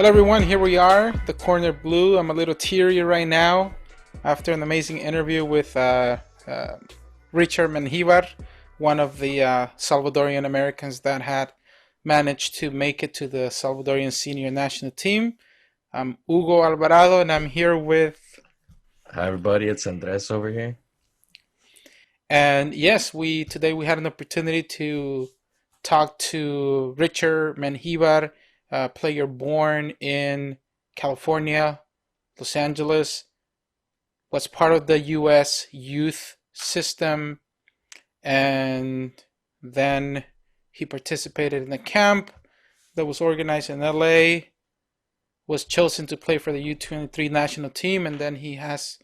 Hello everyone, here we are, the Corner Blue. I'm a little teary right now after an amazing interview with Richard Menjívar, one of the Salvadorian Americans that had managed to make it to the Salvadorian senior national team. I'm Hugo Alvarado and I'm here with... Hi everybody, it's Andres over here. And yes, today we had an opportunity to talk to Richard Menjívar, a player born in California, Los Angeles, was part of the U.S. youth system, and then he participated in a camp that was organized in L.A., was chosen to play for the U23 national team, and then he has,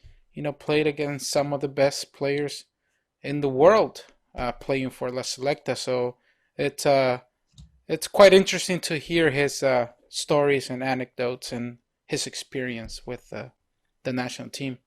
played against some of the best players in the world playing for La Selecta. So it's quite interesting to hear his stories and anecdotes and his experience with the national team.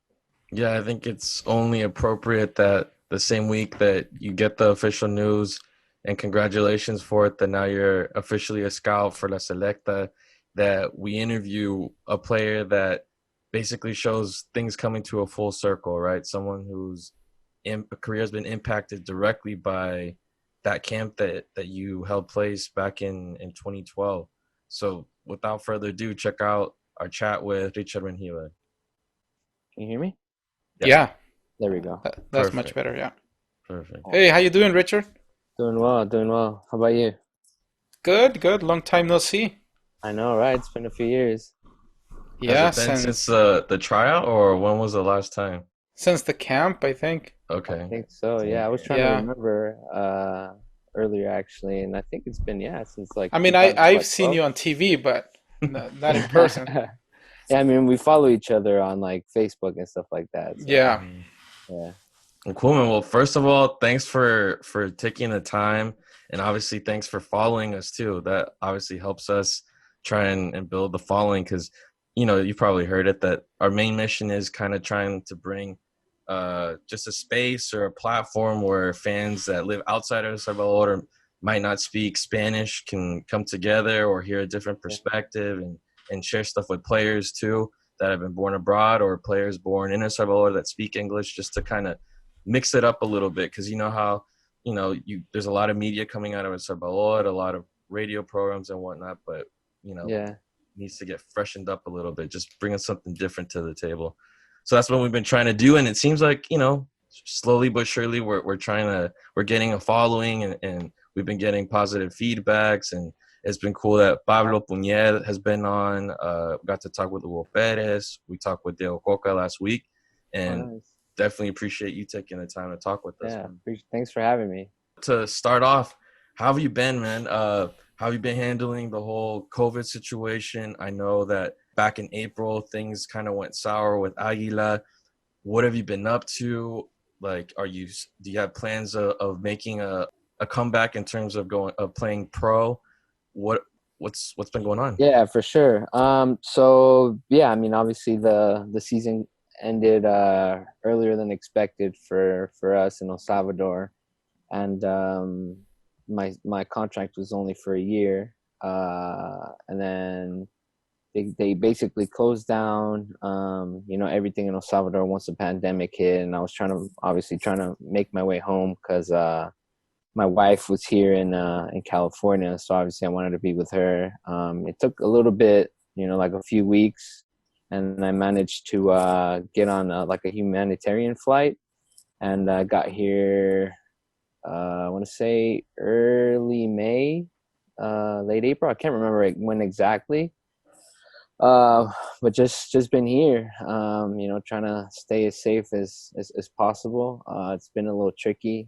Yeah, I think it's only appropriate that the same week that you get the official news, and congratulations for it, that now you're officially a scout for La Selecta, that we interview a player that basically shows things coming to a full circle, right? Someone whose career has been impacted directly by that camp that you held place back in 2012. So without further ado, check out our chat with Richard Menjívar. Can you hear me? Yeah. There we go. That's much better, yeah. Perfect. Hey, how you doing, Richard? Doing well. How about you? Good. Long time no see. I know, right? It's been a few years. Yeah, Has it been since the tryout, or when was the last time? Since the camp, I think. Okay. I think so, yeah. I was trying to remember earlier, actually, and I think it's been, since like... I mean, I've seen you on TV, but not in person. Yeah, I mean, we follow each other on like Facebook and stuff like that. So, yeah. Yeah. Well, cool, man. Well, first of all, thanks for taking the time, and obviously thanks for following us too. That obviously helps us try and build the following, because you probably heard it, that our main mission is kind of trying to bring just a space or a platform where fans that live outside of El Salvador or might not speak Spanish can come together or hear a different perspective and share stuff with players too that have been born abroad, or players born in El Salvador that speak English, just to kind of mix it up a little bit. Because you know how there's a lot of media coming out of El Salvador, a lot of radio programs and whatnot, but needs to get freshened up a little bit, just bringing something different to the table. So that's what we've been trying to do, and it seems like slowly but surely we're getting a following, and we've been getting positive feedbacks, and it's been cool that Pablo Puñed has been on. Got to talk with Hugo Perez. We talked with Diego Coca last week, and definitely appreciate you taking the time to talk with us. Yeah, thanks for having me. To start off, how have you been, man? How have you been handling the whole COVID situation? I know that back in April, things kind of went sour with Aguila. What have you been up to? Like, do you have plans of making a comeback in terms of playing pro? What's been going on? Yeah, for sure. So yeah, I mean, obviously the season ended earlier than expected for us in El Salvador, and my contract was only for a year, and then they basically closed down everything in El Salvador once the pandemic hit, and I was trying to make my way home because my wife was here in California, so obviously I wanted to be with her. It took a little bit, like a few weeks, and I managed to get on like a humanitarian flight, and got here, I want to say early May, late April. I can't remember when exactly, but just been here, trying to stay as safe as possible. It's been a little tricky.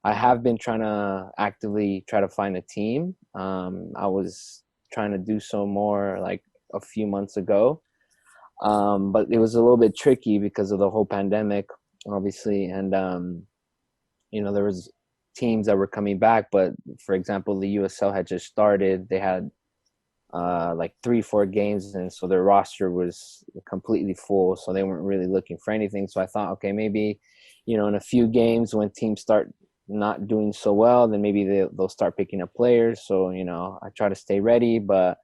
I have been trying to actively try to find a team. I was trying to do so more like a few months ago, but it was a little bit tricky because of the whole pandemic, obviously, and there was teams that were coming back, but for example, the USL had just started. They had like 3-4 games, and so their roster was completely full, so they weren't really looking for anything. So I thought, okay, maybe in a few games when teams start not doing so well, then maybe they'll start picking up players. So I try to stay ready, but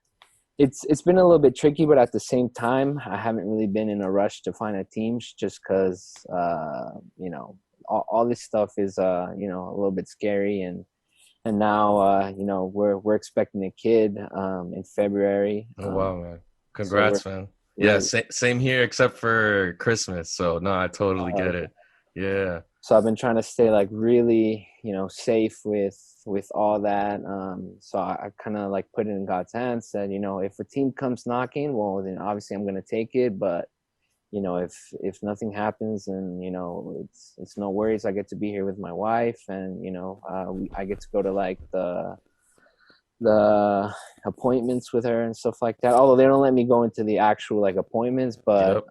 It's been a little bit tricky, but at the same time, I haven't really been in a rush to find a team just because, you know, all this stuff is, you know, a little bit scary. And now, you know, we're expecting a kid in February. Oh wow, man! So Congrats, man. Yeah, we're same here except for Christmas. So no, I totally get it. Yeah. so I've been trying to stay like really, you know, safe with all that. So I kind of like put it in God's hands. Said, you know, if a team comes knocking, well, then obviously I'm gonna take it. But you know, if nothing happens, then you know, it's no worries. I get to be here with my wife, and you know, I get to go to like the appointments with her and stuff like that. Although they don't let me go into the actual like appointments, but Yep.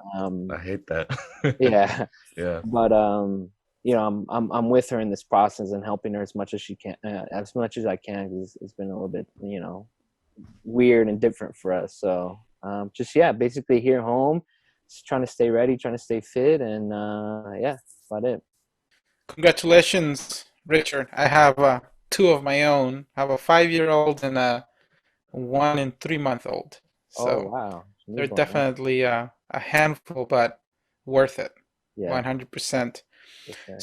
I hate that. yeah. Yeah. But you know, I'm with her in this process and helping her as much as she can, as much as I can. Cause it's been a little bit, you know, weird and different for us. So just yeah, basically here home, just trying to stay ready, trying to stay fit, and yeah, that's about it. Congratulations, Richard. I have two of my own. I have a 5-year-old and a 1 and 3 month old. Oh So wow, they're newborn, wow. definitely a handful, but worth it, Yeah, 100%. for sure.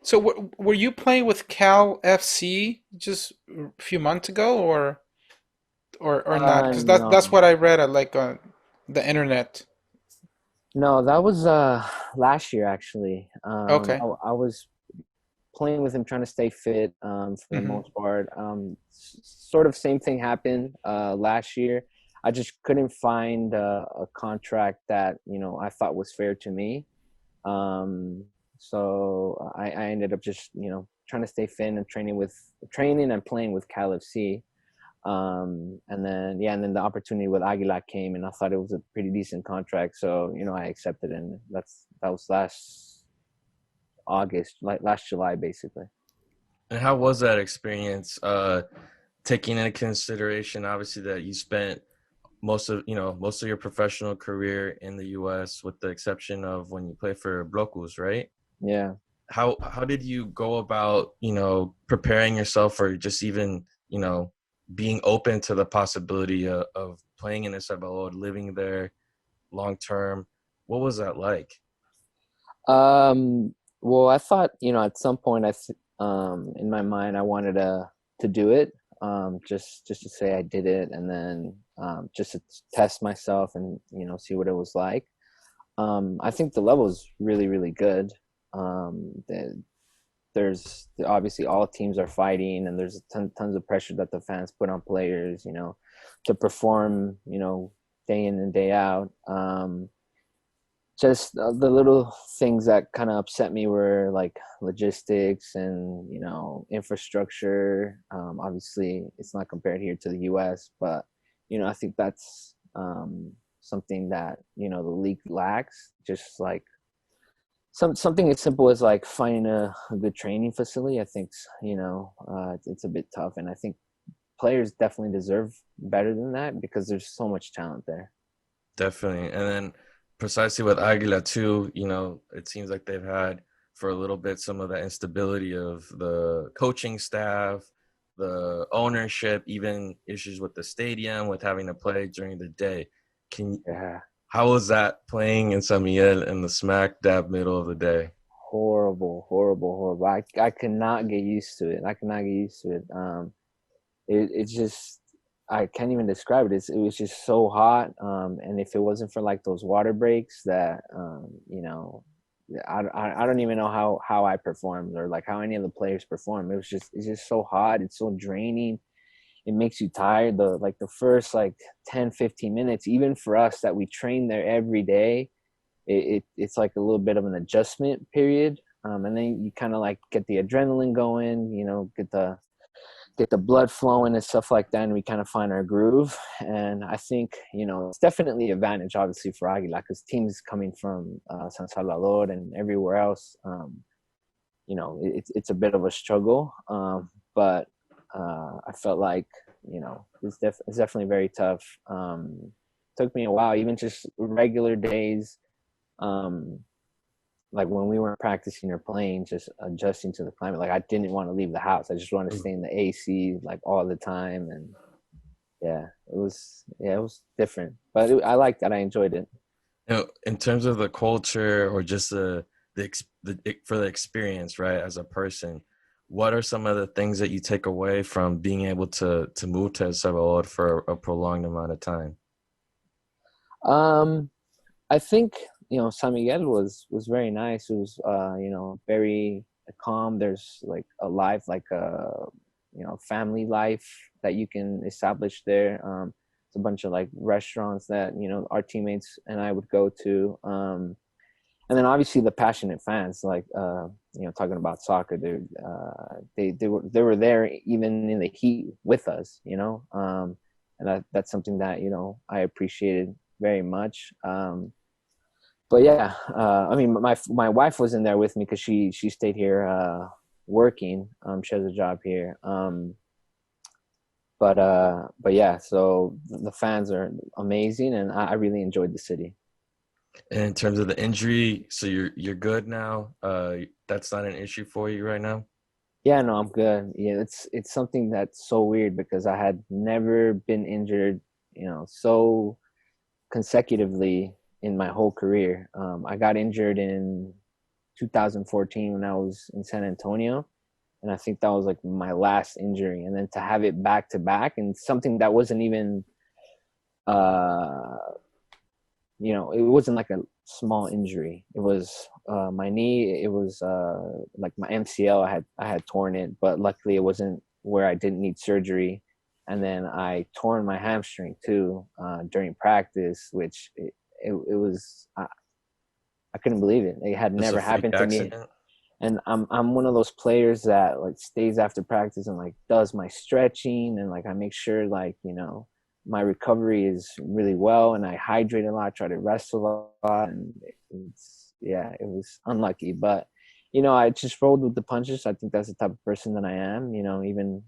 So, were you playing with Cal FC just a few months ago, or not? Because that's No, what I read at like on the internet. no, that was last year actually. Okay. I was playing with him, trying to stay fit for the Hmm. most part. Sort of same thing happened last year. I just couldn't find a contract that you know I thought was fair to me. So I ended up just you know trying to stay fit and training and playing with Cal FC. And then yeah, and then the opportunity with Aguila came, and I thought it was a pretty decent contract, so you know I accepted, and that was last August, like last July, basically. And how was that experience? Taking into consideration, obviously, that you spent most of your professional career in the U.S., with the exception of when you play for Blocos, right? Yeah. How did you go about preparing yourself, or just even being open to the possibility of playing in El Salvador, living there long term? What was that like? Well, I thought, you know, at some point, in my mind, I wanted to do it, just to say I did it, and then just to test myself and you know see what it was like. I think the level is really, really good. There's obviously all teams are fighting, and there's tons of pressure that the fans put on players, you know, to perform, you know, day in and day out. Just the little things that kind of upset me were like logistics and you know infrastructure. Obviously it's not compared here to the US, but you know I think that's something that you know the league lacks, just like something as simple as like finding a good training facility. I think you know it's a bit tough, and I think players definitely deserve better than that because there's so much talent there. Definitely. And then precisely with Aguila too, it seems like they've had for a little bit some of the instability of the coaching staff, the ownership, even issues with the stadium, with having to play during the day. Can Yeah. How was that playing in San Miguel in the smack dab middle of the day? Horrible, horrible, horrible. I could not get used to it. I could not get used to it. It's just I can't even describe it. It was just so hot. And if it wasn't for like those water breaks that you know, I don't even know how I performed or like how any of the players performed. It's just so hot. It's so draining. It makes you tired. The first like 10-15 minutes, even for us that we train there every day, it's like a little bit of an adjustment period, and then you kind of like get the adrenaline going, you know, get the blood flowing and stuff like that, and we kind of find our groove. And I think you know it's definitely an advantage, obviously, for Aguila because teams coming from San Salvador and everywhere else, you know, it's a bit of a struggle, but I felt like you know it's definitely very tough. Took me a while, even just regular days. Um, like when we weren't practicing or playing, just adjusting to the climate. Like I didn't want to leave the house. I just wanted to stay in the AC like all the time. And it was different, but I liked that. I enjoyed it. In terms of the culture or just for the experience, right, as a person, what are some of the things that you take away from being able to move to El Salvador for a prolonged amount of time? Um, I think San Miguel was very nice. It was very calm. There's like a life, like a family life that you can establish there. It's a bunch of like restaurants that our teammates and I would go to. And then obviously the passionate fans, like talking about soccer, they were there even in the heat with us, and that's something that I appreciated very much. But yeah, I mean, my wife wasn't there with me because she stayed here working. She has a job here. But yeah, so the fans are amazing, and I really enjoyed the city. And in terms of the injury, so you're good now. That's not an issue for you right now. Yeah, no, I'm good. Yeah, it's something that's so weird because I had never been injured, so consecutively in my whole career. I got injured in 2014 when I was in San Antonio, and I think that was like my last injury. And then to have it back to back and something that wasn't even, uh, it wasn't like a small injury. It was my knee. It was like my MCL. I had torn it, but luckily it wasn't where I didn't need surgery. And then I torn my hamstring too during practice, which it was I couldn't believe it. It had Just a never freak happened to me. accident. And I'm one of those players that like stays after practice and like does my stretching, and like I make sure like my recovery is really well, and I hydrate a lot, try to rest a lot, and it was unlucky, but I just rolled with the punches. I think that's the type of person that I am. Even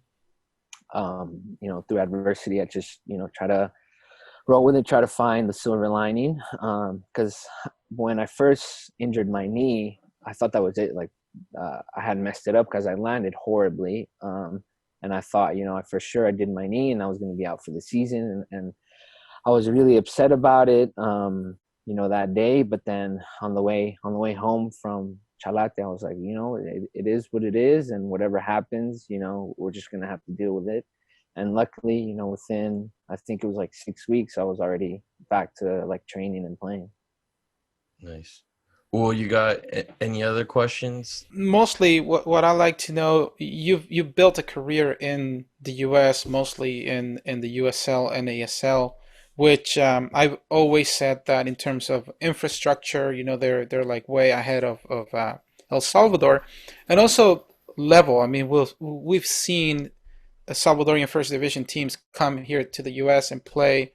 through adversity, I just try to roll with it, try to find the silver lining. Because when I first injured my knee, I thought that was it. Like I had messed it up because I landed horribly. And I thought, for sure I did my knee and I was going to be out for the season. And I was really upset about it, that day. But then on the way home from Chalate, I was like, it is what it is. And whatever happens, we're just going to have to deal with it. And luckily, within, I think it was like 6 weeks, I was already back to like training and playing. Nice. Well, you got any other questions? Mostly, what I like to know, you've built a career in the U.S., mostly in the USL and ASL, which I've always said that in terms of infrastructure, they're like way ahead of El Salvador, and also level. I mean, we've seen Salvadorian first division teams come here to the U.S. and play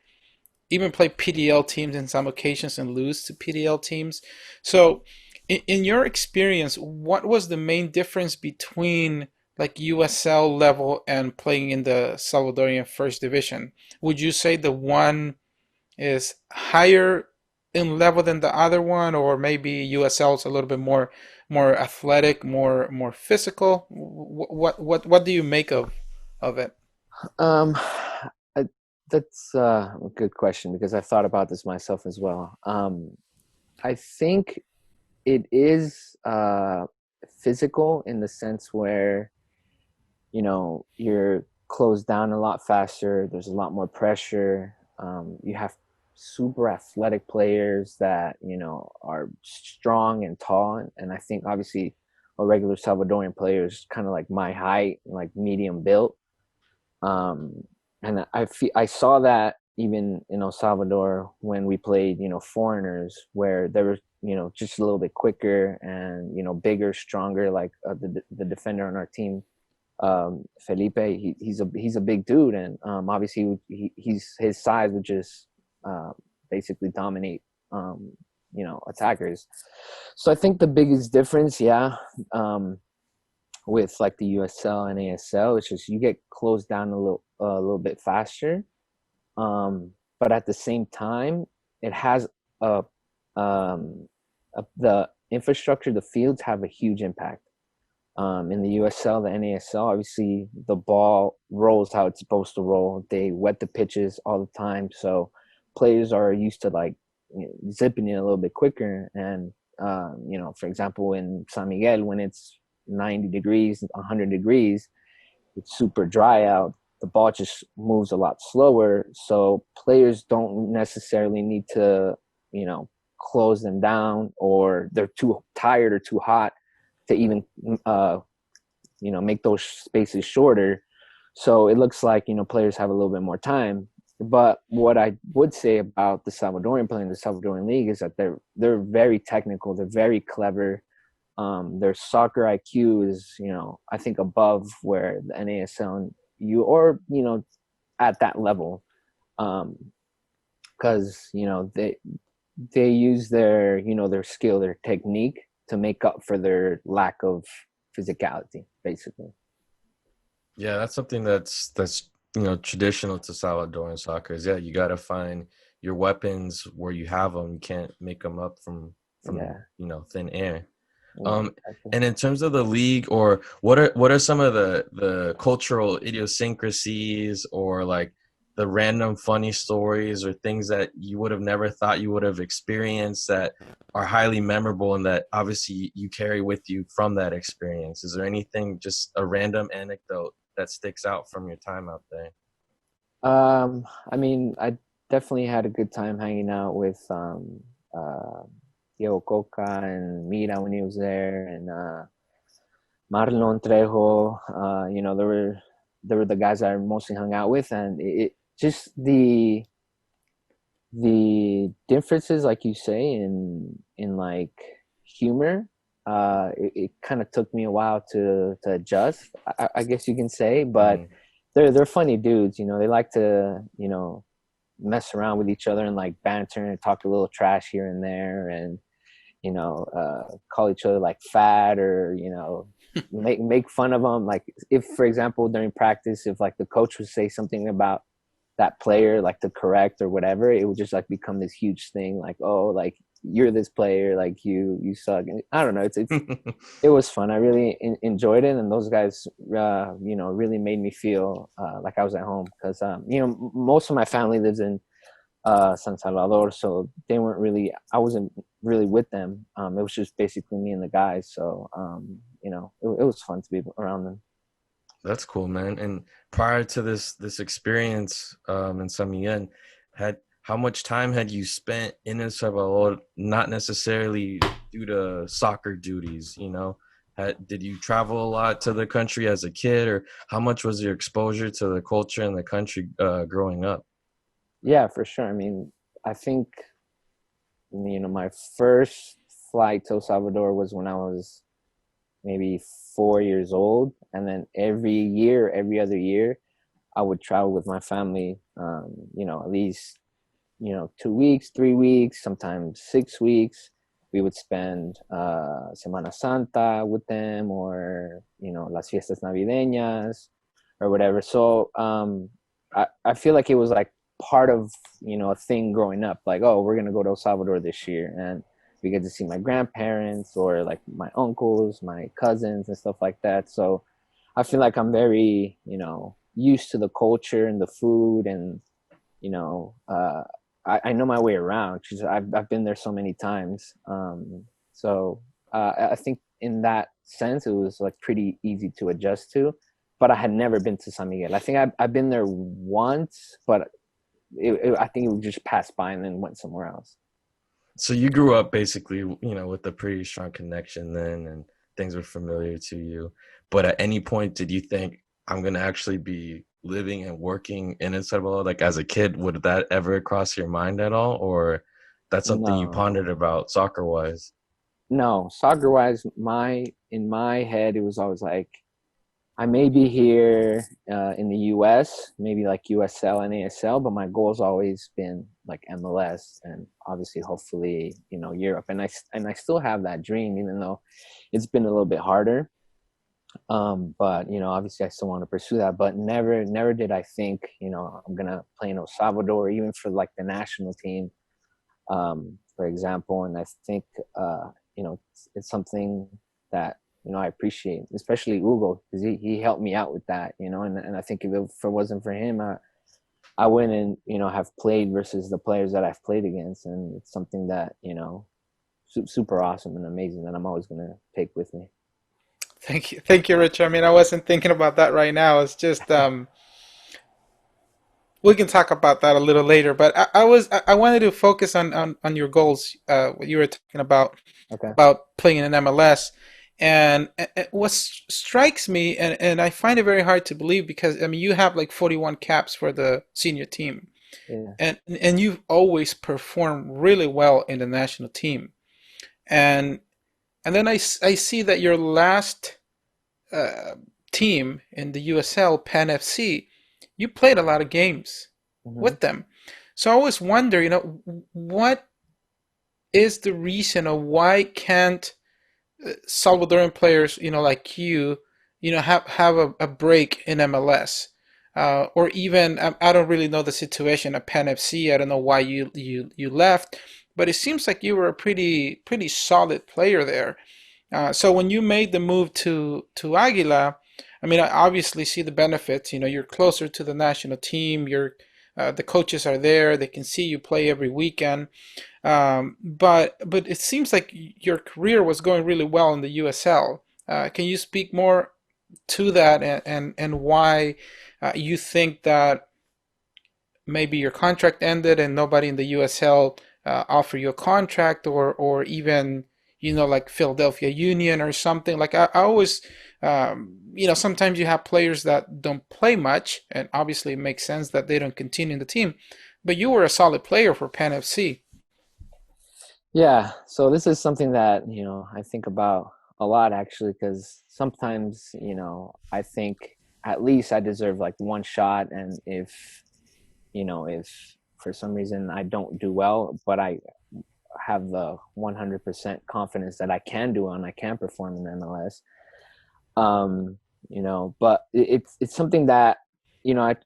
PDL teams in some occasions and lose to PDL teams. So, in your experience, what was the main difference between like USL level and playing in the Salvadorian First Division? Would you say the one is higher in level than the other one, or maybe USL is a little bit more athletic, more physical? What do you make of it? Um, I, that's a good question because I've thought about this myself as well. I think it is physical in the sense where you're closed down a lot faster. There's a lot more pressure. You have super athletic players that are strong and tall, and I think obviously a regular Salvadorian player is kind of like my height, like medium built. um, and I saw that even in El Salvador when we played foreigners, where they were just a little bit quicker and bigger, stronger, like the defender on our team, Felipe. He's a big dude, and obviously his size would just basically dominate attackers. So I think the biggest difference, with like the USL and ASL, it's just you get closed down a little bit faster, but at the same time, it has a, the infrastructure, the fields have a huge impact. In the USL, the NASL, obviously the ball rolls how it's supposed to roll. They wet the pitches all the time, so players are used to like zipping it a little bit quicker. And for example, in San Miguel, when it's 90 degrees, 100 degrees, it's super dry out. The ball just moves a lot slower, so players don't necessarily need to, close them down, or they're too tired or too hot to even make those spaces shorter. So it looks like, players have a little bit more time. But what I would say about the Salvadorian playing the Salvadorian league is that they're very technical. They're very clever. Their soccer IQ is, I think above where the NASL and at that level. Because, they use their skill, their technique to make up for their lack of physicality, basically. Yeah, that's something that's traditional to Salvadoran soccer. Is you got to find your weapons where you have them. You can't make them up from thin air. Exactly. And in terms of the league, or what are some of the cultural idiosyncrasies, or like the random funny stories or things that you would have never thought you would have experienced that are highly memorable and that obviously you carry with you from that experience? Is there anything, just a random anecdote that sticks out from your time out there? I definitely had a good time hanging out with Diego Coca and Mira when he was there, and Marlon Trejo. They were the guys I mostly hung out with, and it just the differences, like you say, in like humor. It kind of took me a while to adjust, I guess you can say, but they're funny dudes. They like to mess around with each other and like banter and talk a little trash here and there, and call each other like fat, or make fun of them. Like, if, for example, during practice, if like the coach would say something about that player, like to correct or whatever, it would just like become this huge thing, like, oh, like, you're this player, like you suck. And I don't know, it's it was fun. I really enjoyed it, and those guys really made me feel like I was at home, because most of my family lives in San Salvador, so I wasn't really with them. It was just basically me and the guys, so it was fun to be around them. That's cool, man. And prior to this experience in San Miguel, how much time had you spent in El Salvador, not necessarily due to soccer duties, did you travel a lot to the country as a kid, or how much was your exposure to the culture and the country growing up? Yeah, for sure. I think, my first flight to El Salvador was when I was maybe 4 years old. And then every other year, I would travel with my family, at least, 2 weeks, 3 weeks, sometimes 6 weeks. We would spend Semana Santa with them, or, las fiestas navideñas or whatever. So I feel like it was like part of, a thing growing up, like, oh, we're going to go to El Salvador this year. And we get to see my grandparents, or like my uncles, my cousins, and stuff like that. So I feel like I'm very, used to the culture and the food, and, I know my way around, because I've been there so many times. So I think in that sense, it was like pretty easy to adjust to. But I had never been to San Miguel. I think I've been there once, but I think it would just pass by and then went somewhere else. So you grew up basically, with a pretty strong connection then, and things were familiar to you. But at any point, did you think, I'm going to actually be living and working in El Salvador? Like, as a kid, would that ever cross your mind at all? Or that's something you No, pondered about soccer-wise? no. Soccer wise, in my head, it was always like, I may be here in the U.S., maybe like USL and ASL, but my goal's always been like MLS, and obviously, hopefully, Europe. And I still have that dream, even though it's been a little bit harder. But obviously, I still want to pursue that. But never did I think, I'm gonna play in El Salvador, even for like the national team, for example. And I think, it's something that I appreciate, especially Hugo, because he helped me out with that, and I think if it wasn't for him, I wouldn't, have played versus the players that I've played against. And it's something that, super awesome and amazing that I'm always going to take with me. Thank you, Rich. I mean, I wasn't thinking about that right now. It's just we can talk about that a little later. But I wanted to focus on your goals. What you were talking Okay. about playing in MLS. And what strikes me, and I find it very hard to believe, because I mean, you have like 41 caps for the senior team, Yeah. and you've always performed really well in the national team. And then I see that your last uh, team in the USL, Pan FC, you played a lot of games Mm-hmm. with them. So I always wonder, what is the reason, or why can't Salvadoran players, like have a break in MLS, or even I don't really know the situation at Pan FC. I don't know why you left, but it seems like you were a pretty solid player there. So when you made the move to Aguila, I mean, I obviously see the benefits. You're closer to the national team. The coaches are there. They can see you play every weekend. But it seems like your career was going really well in the USL. Can you speak more to that, and why you think that maybe your contract ended and nobody in the USL offered you a contract, or even like Philadelphia Union or something? Like I always sometimes you have players that don't play much, and obviously it makes sense that they don't continue in the team, but you were a solid player for Pan FC. Yeah. So this is something that, I think about a lot, actually, because sometimes, I think at least I deserve like one shot. And if for some reason I don't do well, but I have the 100% confidence that I can do and I can perform in MLS. But it's something that,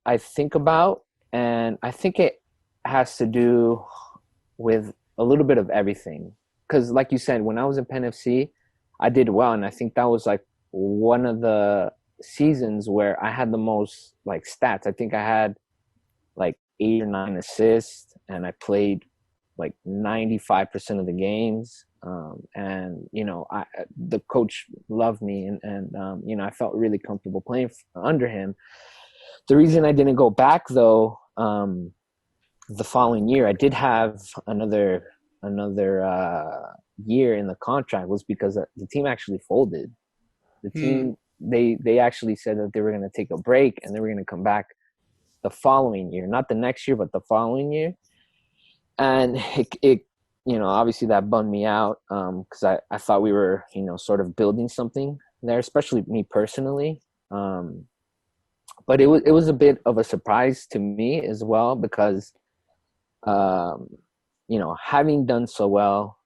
I think about, and I think it has to do with a little bit of everything. Because like you said, when I was in Penn FC, I did well. And I think that was like one of the seasons where I had the most like stats. I think I had like 8 or 9 assists, and I played like 95% of the games. And the coach loved me, and I felt really comfortable playing under him. The reason I didn't go back though, the following year, I did have another year in the contract, was because the team actually folded. The Hmm. team, they actually said that they were going to take a break and they were going to come back the following year, not the next year, but the following year. And it obviously that bummed me out, because I thought we were, sort of building something there, especially me personally. But it was a bit of a surprise to me as well, because um, having done so well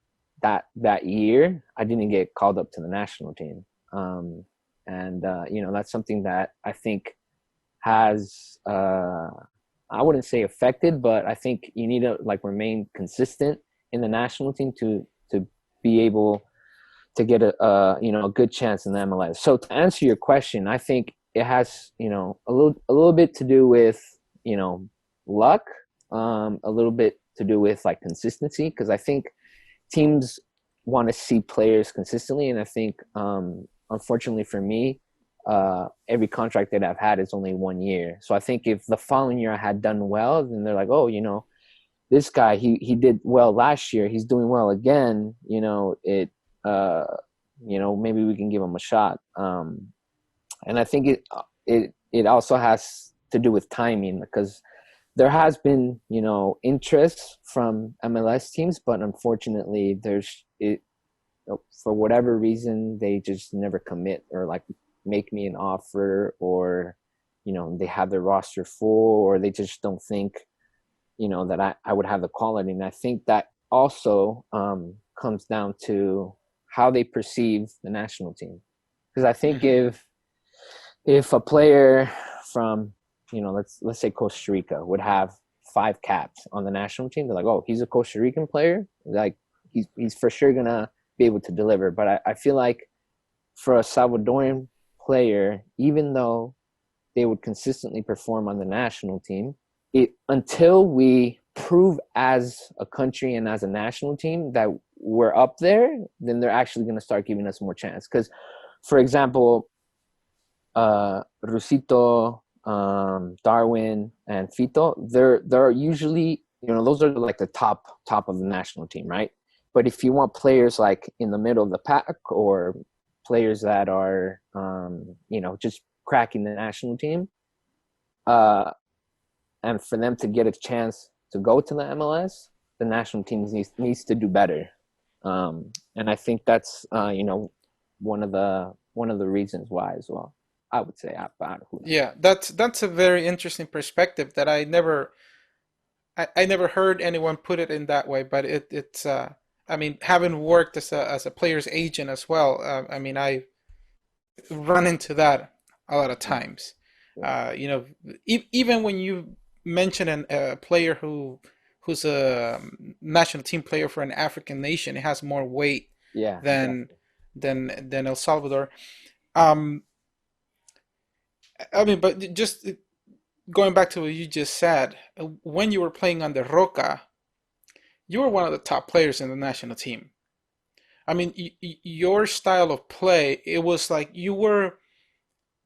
that year, I didn't get called up to the national team. And that's something that I think has, I wouldn't say affected, but I think you need to like remain consistent in the national team to be able to get a good chance in the MLS. So to answer your question, I think it has a little bit to do with luck, a little bit to do with like consistency, because I think teams want to see players consistently, and I think unfortunately for me, every contract that I've had is only 1 year. So I think if the following year I had done well, then they're like, oh, this guy, he did well last year, he's doing well again, maybe we can give him a shot. And I think it also has to do with timing, because there has been interest from MLS teams, but unfortunately for whatever reason they just never commit or like make me an offer, or they have their roster full, or they just don't think that I would have the quality. And I think that also comes down to how they perceive the national team, because I think Hmm. if a player from let's say Costa Rica would have 5 caps on the national team, they're like, oh, he's a Costa Rican player, like he's for sure gonna be able to deliver. But I feel like for a Salvadoran player, even though they would consistently perform on the national team, until we prove as a country and as a national team that we're up there, then they're actually going to start giving us more chance. Because, for example, Rusito, Darwin, and Fito, they're usually, those are like the top of the national team, right? But if you want players like in the middle of the pack, or players that are, just cracking the national team, and for them to get a chance to go to the MLS, the national team needs to do better. And I think that's one of the reasons why as well. I would say. Yeah, that's a very interesting perspective that I never heard anyone put it in that way. But it's I mean, having worked as a player's agent as well, I mean, I run into that a lot of times. Even when you mention a player who's a national team player for an African nation, it has more weight than El Salvador. I mean, but just going back to what you just said, when you were playing under Roca, you were one of the top players in the national team. I mean, your style of play, it was like you were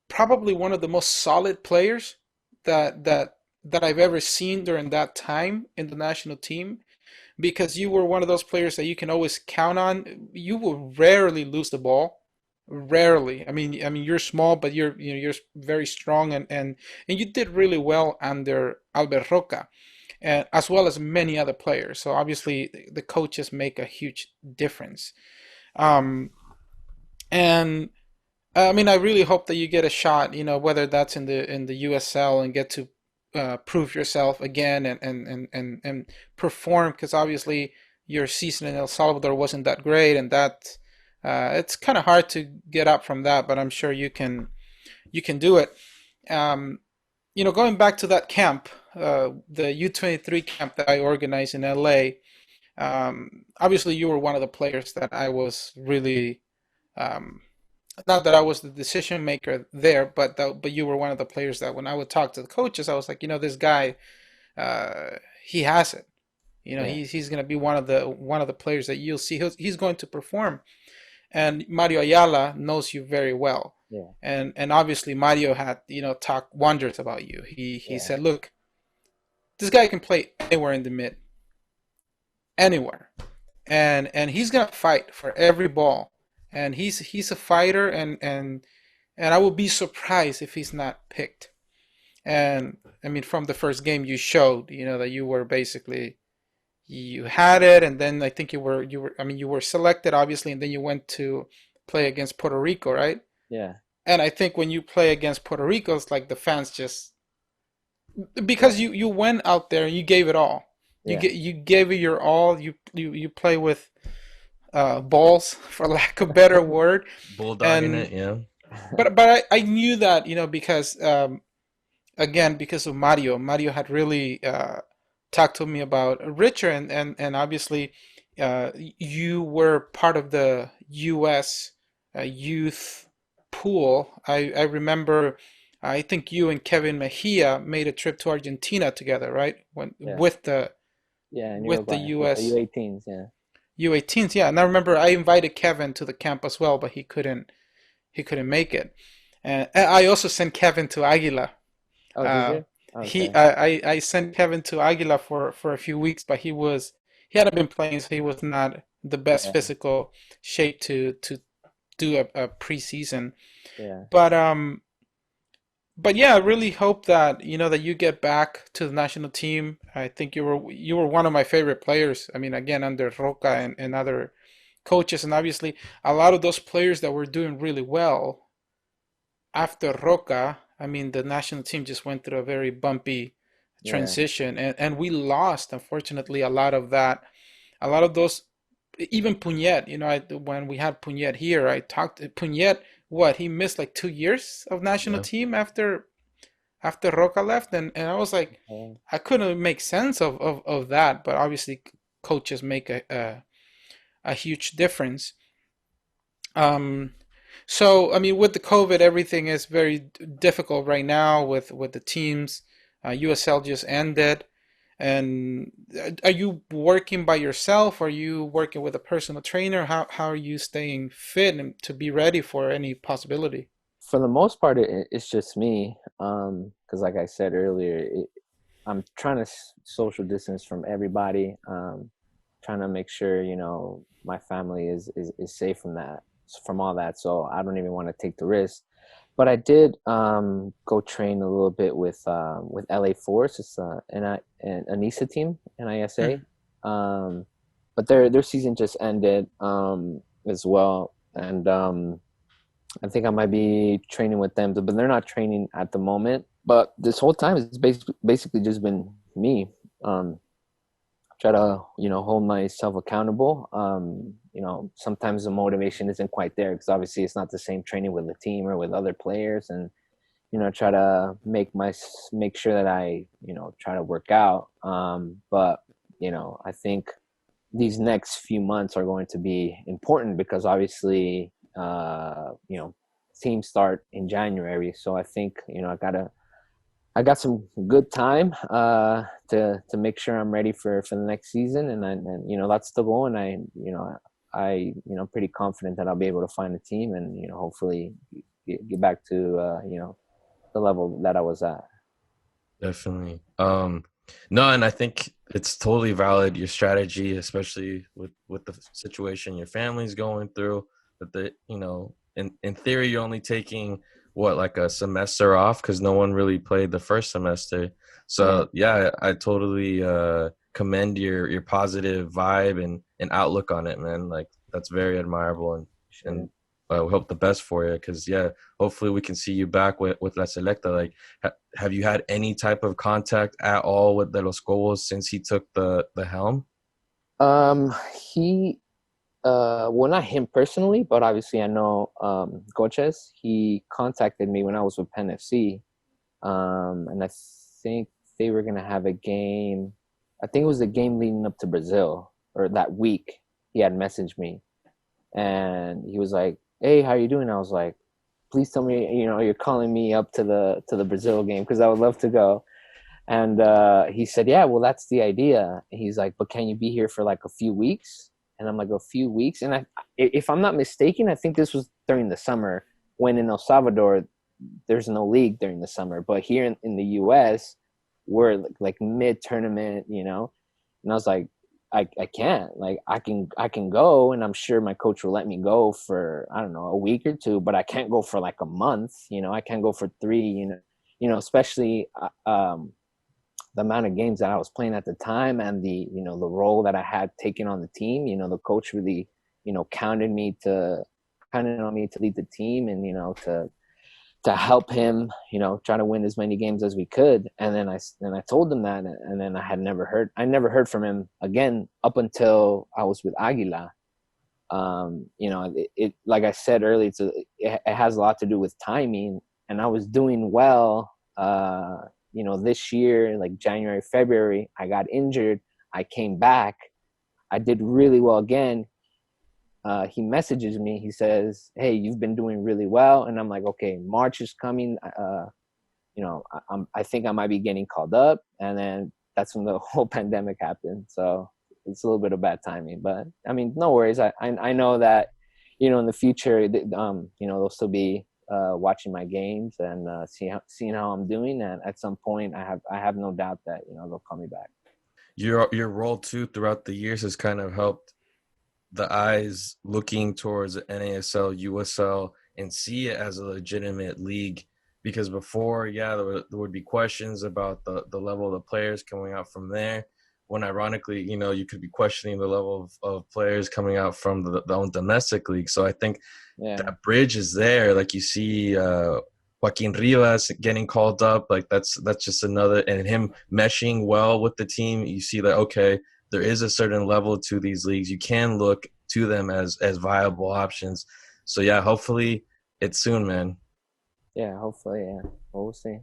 probably one of the most solid players that I've ever seen during that time in the national team, because you were one of those players that you can always count on. You will rarely lose the ball. Rarely. I mean, you're small, but you're very strong, and you did really well under Albert Roca, and as well as many other players. So obviously the coaches make a huge difference. And I mean, I really hope that you get a shot, whether that's in the USL, and get to prove yourself again, and perform, because obviously your season in El Salvador wasn't that great, and that it's kind of hard to get up from that, but I'm sure you can do it. Going back to that camp, the U23 camp that I organized in LA, obviously you were one of the players that I was really, not that I was the decision maker there, but you were one of the players that when I would talk to the coaches, I was like, this guy, he has it. He's going to be one of the players that you'll see. He's going to perform. And Mario Ayala knows you very well. Yeah. And obviously Mario had, talked wonders about you. He said, look, this guy can play anywhere in the mid. Anywhere. And he's gonna fight for every ball. And he's a fighter, and I will be surprised if he's not picked. And I mean, from the first game you showed, that you were basically, you had it, and then I think you were selected, obviously, and then you went to play against Puerto Rico, right? Yeah. And I think when you play against Puerto Rico, it's like the fans just, because you went out there and you gave it all. You gave it your all. You play with balls, for lack of a better word. Bulldogging it, yeah. But I knew that, because again, because of Mario. Mario had really talked to me about Richard, and obviously you were part of the U.S. Youth pool. I remember, I think you and Kevin Mejia made a trip to Argentina together, right? With the U.S. the U18s, U18s, yeah. And I remember I invited Kevin to the camp as well, but he couldn't make it. And I also sent Kevin to Aguila. Oh, did you? Okay. I sent Kevin to Aguila for a few weeks, but he hadn't been playing, so he was not the best physical shape to do a preseason. Yeah. But yeah, I really hope that that you get back to the national team. I think you were one of my favorite players. I mean, again, under Roca and other coaches, and obviously a lot of those players that were doing really well after Roca. I mean, the national team just went through a very bumpy transition, and we lost, unfortunately, a lot of those. Even Puñet, when we had Puñet here, I talked to Puñet. He missed like 2 years of national team after Roca left, and I was like, I couldn't make sense of that, but obviously coaches make a huge difference. So, I mean, with the COVID, everything is very difficult right now with the teams. USL just ended. And are you working by yourself? Are you working with a personal trainer? How are you staying fit and to be ready for any possibility? For the most part, it's just me. Because like I said earlier, I'm trying to social distance from everybody. Trying to make sure my family is safe from all that. So I don't even want to take the risk. But I did go train a little bit with LA Force. It's an ANISA team, NISA. But their season just ended as well, and I think I might be training with them, but they're not training at the moment. But this whole time, it's basically just been me. Try to hold myself accountable. Sometimes the motivation isn't quite there because obviously it's not the same training with the team or with other players, and try to make sure that I try to work out. But I think these next few months are going to be important because obviously teams start in January, so I think I got some good time to make sure I'm ready for the next season, and that's the goal. And I pretty confident that I'll be able to find a team and hopefully get back to the level that I was at. Definitely. No, and I think it's totally valid, your strategy, especially with the situation your family's going through. That in theory, you're only taking what, like a semester off because no one really played the first semester. Yeah, So yeah, I totally commend your positive vibe and outlook on it, man. Like that's very admirable, and sure. we hope the best for you because yeah, hopefully we can see you back with La Selecta. Like, have you had any type of contact at all with De Los Cobos since he took the helm? He well, not him personally, but obviously I know Coches. He contacted me when I was with Penn FC, and I think they were gonna have a game. I think it was the game leading up to Brazil, or that week. He had messaged me, and he was like, "Hey, how you doing?" I was like, "Please tell me, you're calling me up to the Brazil game because I would love to go." And he said, "Yeah, well, that's the idea." And he's like, "But can you be here for like a few weeks?" And I'm like, "A few weeks?" And if I'm not mistaken, I think this was during the summer when in El Salvador there's no league during the summer, but here in the U.S. we're like mid tournament, And I was like, I can't. Like I can go, and I'm sure my coach will let me go for, I don't know, a week or two, but I can't go for like a month. I can't go for three. Especially the amount of games that I was playing at the time, and the role that I had taken on the team. The coach really counted on me to lead the team, and to help him, try to win as many games as we could. And then I told him that, and then I never heard from him again up until I was with Aguila. It like I said earlier, it has a lot to do with timing, and I was doing well. This year, like January, February, I got injured. I came back. I did really well again. He messages me. He says, "Hey, you've been doing really well." And I'm like, "Okay, March is coming. I think I might be getting called up." And then that's when the whole pandemic happened. So it's a little bit of bad timing, but I mean, no worries. I know that, in the future, they'll still be watching my games and seeing how I'm doing. And at some point, I have no doubt that they'll call me back. Your role too throughout the years has kind of helped the eyes looking towards NASL, USL, and see it as a legitimate league. Because before, yeah, there would be questions about the level of the players coming out from there. When ironically, you could be questioning the level of players coming out from the own domestic league. So I think Yeah. that bridge is there. Like you see Joaquin Rivas getting called up. Like that's just another, and him meshing well with the team. You see that, okay, there is a certain level to these leagues. You can look to them as viable options. So yeah, hopefully it's soon, man. Yeah. Hopefully. Yeah. We'll see.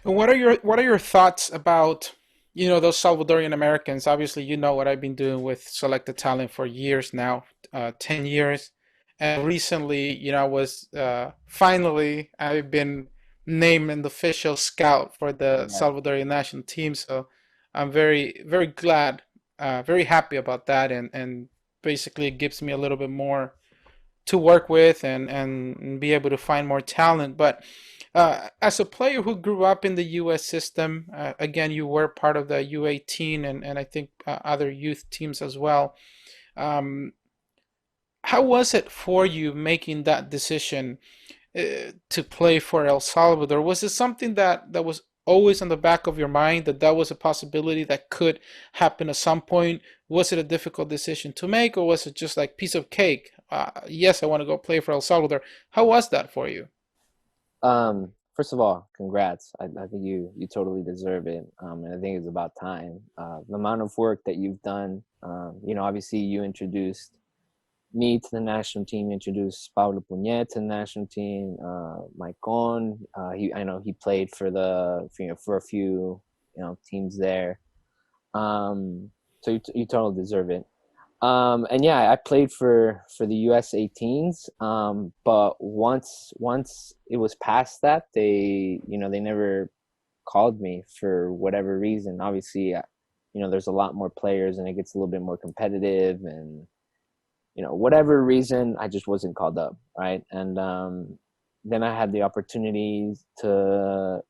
And what are your thoughts about those Salvadorian Americans? Obviously, you know what I've been doing with Selecta Talent for years now, 10 years, And recently, I was finally I've been named an official scout for the Yeah. Salvadorian national team. So I'm very very glad, very happy about that, and basically it gives me a little bit more to work with and be able to find more talent. But as a player who grew up in the U.S. system, again, you were part of the U18 and I think other youth teams as well. Um, how was it for you making that decision to play for El Salvador? Was it something that was always on the back of your mind, that was a possibility that could happen at some point? Was it a difficult decision to make, or was it just like piece of cake? Yes, I want to go play for El Salvador. How was that for you? First of all, congrats. I think you totally deserve it. And I think it's about time. The amount of work that you've done, obviously you introduced me to the national team, introduced Pablo Puñet to the national team, Maicon. I know he played for for a few, teams there. So you totally deserve it. And yeah, I played for the US 18s. But once it was past that, they never called me for whatever reason. Obviously, there's a lot more players and it gets a little bit more competitive, and whatever reason, I just wasn't called up, right? And then I had the opportunity to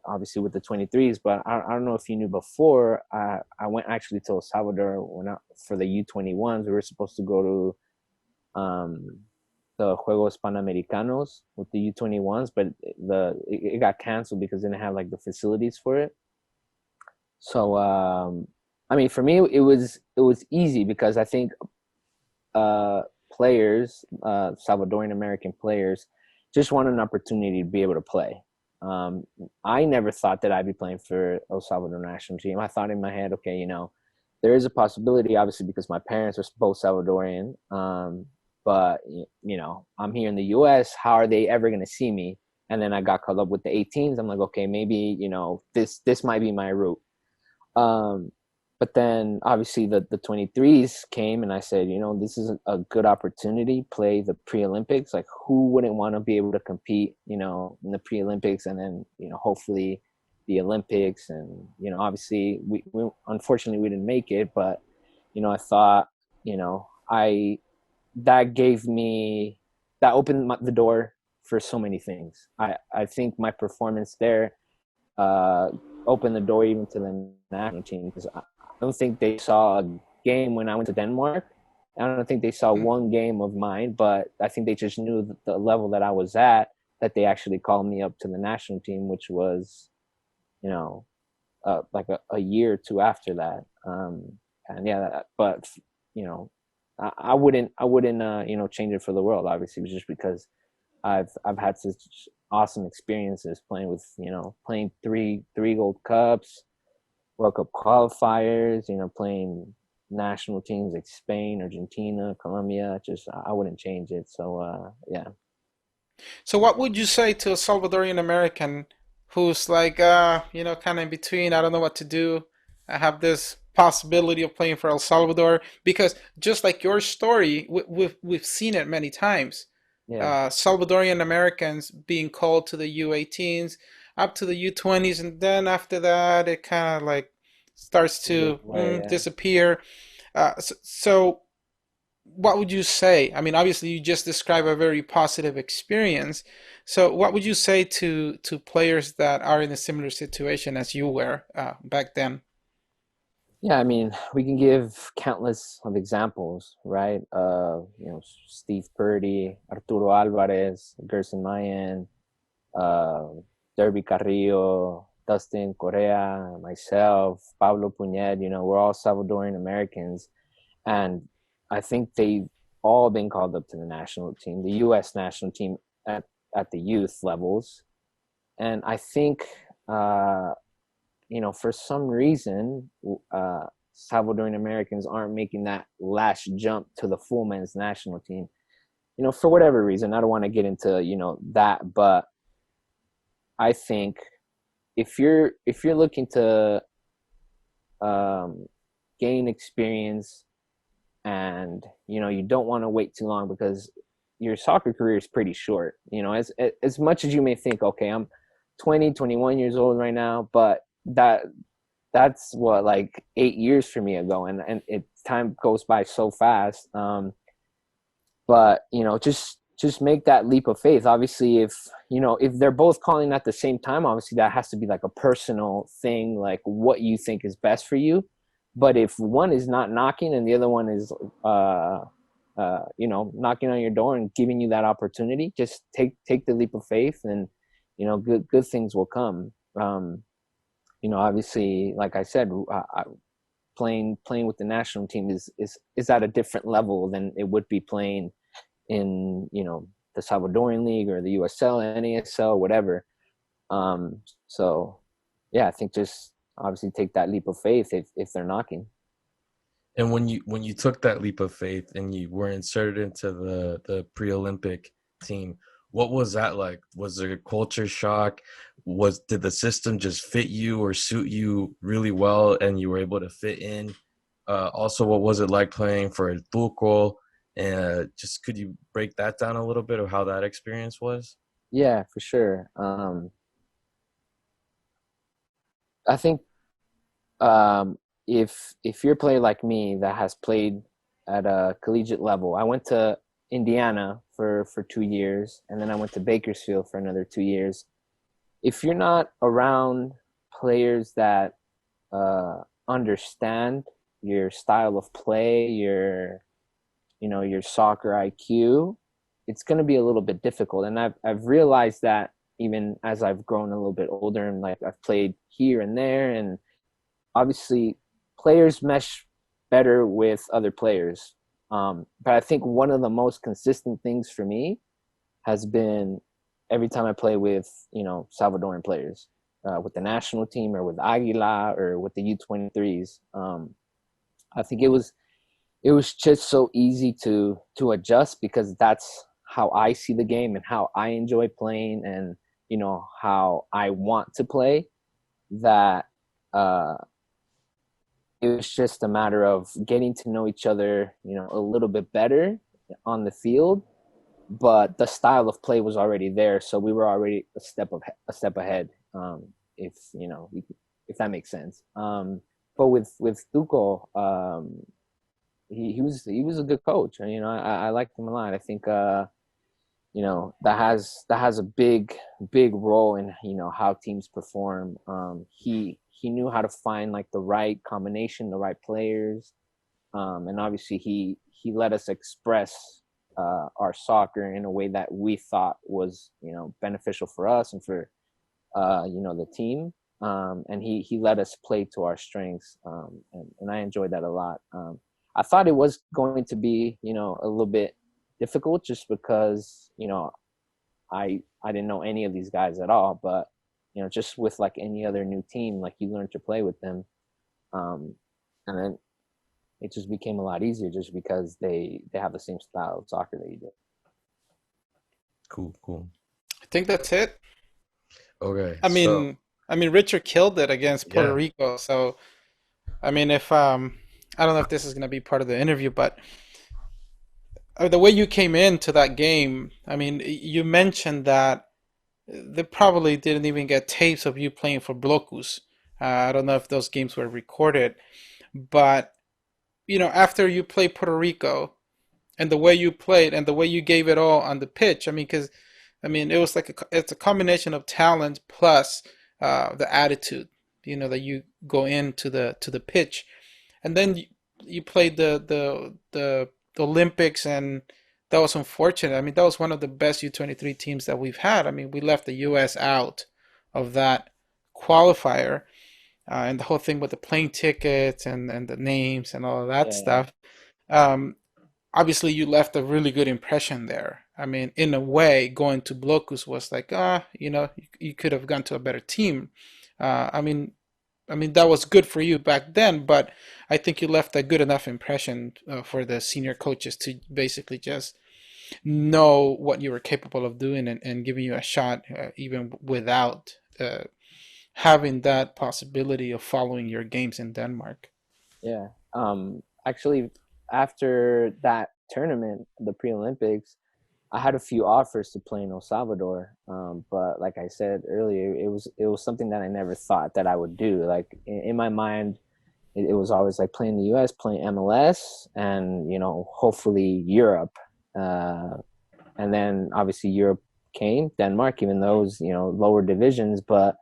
obviously with the 23s, but I don't know if you knew before, I went actually to El Salvador for the U21s. We were supposed to go to the Juegos Panamericanos with the U21s, but it got canceled because they didn't have like the facilities for it. So I mean, for me, it was easy because I think players, Salvadorian American players, just want an opportunity to be able to play. I never thought that I'd be playing for El Salvador national team. I thought in my head, okay, there is a possibility, obviously, because my parents are both Salvadorian. But I'm here in the U.S. How are they ever going to see me? And then I got called up with the 18s. I'm like, okay, maybe this might be my route. But then obviously the 23s came, and I said, this is a good opportunity, play the pre-Olympics. Like, who wouldn't want to be able to compete, in the pre-Olympics, and then, hopefully the Olympics. And, obviously we unfortunately we didn't make it, but, I thought, that opened the door for so many things. I think my performance there opened the door even to the national team, because I don't think they saw a game when I went to Denmark. I don't think they saw one game of mine, but I think they just knew the level that I was at, that they actually called me up to the national team, which was, like a year or two after that. And yeah, but I wouldn't change it for the world. Obviously, it was just because I've had such awesome experiences playing three gold cups, World Cup qualifiers, playing national teams like Spain, Argentina, Colombia. Just I wouldn't change it. So yeah. So what would you say to a Salvadorian American who's like, kind of in between? I don't know what to do. I have this possibility of playing for El Salvador, because just like your story, we've seen it many times. Yeah. Salvadorian Americans being called to the U18s, up to the U20s, and then after that, it kind of like starts to Yeah. disappear. So what would you say? I mean, obviously, you just described a very positive experience. So, what would you say to players that are in a similar situation as you were back then? Yeah, I mean, we can give countless of examples, right? Steve Purdy, Arturo Alvarez, Gerson Mayen, uh, Derby Carrillo, Dustin Correa, myself, Pablo Puñet. We're all Salvadorian Americans, and I think they've all been called up to the national team, the U.S. national team at the youth levels, and I think. For some reason, Salvadorian Americans aren't making that last jump to the full men's national team. For whatever reason, I don't want to get into, that, but I think if you're looking to gain experience and you don't want to wait too long because your soccer career is pretty short. As much as you may think, okay, I'm 20, 21 years old right now, but that's what, like 8 years for me ago, and time goes by so fast. But just make that leap of faith. Obviously, if they're both calling at the same time, obviously that has to be like a personal thing, like what you think is best for you. But if one is not knocking and the other one is knocking on your door and giving you that opportunity, just take the leap of faith, and good things will come. Obviously, like I said, playing with the national team is at a different level than it would be playing in the Salvadorian League or the USL, NASL, whatever. So yeah, I think just obviously take that leap of faith if they're knocking. And when you took that leap of faith and you were inserted into the pre-Olympic team, what was that like? Was there a culture shock? Did the system just fit you or suit you really well and you were able to fit in? Also, what was it like playing for El Turco? And just could you break that down a little bit of how that experience was? Yeah, for sure. I think if you're a player like me that has played at a collegiate level, I went to Indiana for 2 years, and then I went to Bakersfield for another 2 years. If you're not around players that understand your style of play, your soccer IQ, it's going to be a little bit difficult. And I've realized that even as I've grown a little bit older, and like I've played here and there, and obviously players mesh better with other players. But I think one of the most consistent things for me has been every time I play with Salvadoran players, with the national team or with Aguila or with the U23s. I think it was just so easy to adjust because that's how I see the game and how I enjoy playing, and how I want to play, that it was just a matter of getting to know each other a little bit better on the field, but the style of play was already there, so we were already a step ahead, if if that makes sense. But with Tuco, he was a good coach. I liked him a lot. I think that has a big role in how teams perform. He knew how to find like the right combination, the right players, and obviously he let us express our soccer in a way that we thought was beneficial for us and for the team. And he let us play to our strengths, and I enjoyed that a lot. I thought it was going to be a little bit difficult just because I didn't know any of these guys at all, but just with like any other new team, like you learn to play with them, and then it just became a lot easier just because they have the same style of soccer that you do. Cool. I think that's it. Okay, I so mean, Richard killed it against Puerto yeah, Rico. So, I mean, if I don't know if this is gonna be part of the interview, but the way you came into that game, I mean, you mentioned that they probably didn't even get tapes of you playing for Blocus. I don't know if those games were recorded, but after you played Puerto Rico and the way you played and the way you gave it all on the pitch, I mean, because it was like it's a combination of talent plus the attitude, that you go into the pitch, and then you played the Olympics, and that was unfortunate. I mean, that was one of the best U23 teams that we've had. I mean, we left the U.S. out of that qualifier, and the whole thing with the plane tickets and the names and all of that Yeah, stuff. Um, Obviously, you left a really good impression there. I mean, in a way, going to Blocus was like, you could have gone to a better team. Uh, I mean, that was good for you back then, but I think you left a good enough impression for the senior coaches to basically just know what you were capable of doing, and giving you a shot, even without having that possibility of following your games in Denmark. yeah. Actually, after that tournament, the pre-Olympics, I had a few offers to play in El Salvador, but like I said earlier, it was something that I never thought that I would do. Like in my mind, it was always like playing the U.S., playing MLS, and hopefully Europe. Uh, and then obviously Europe came, Denmark, even though it was lower divisions, but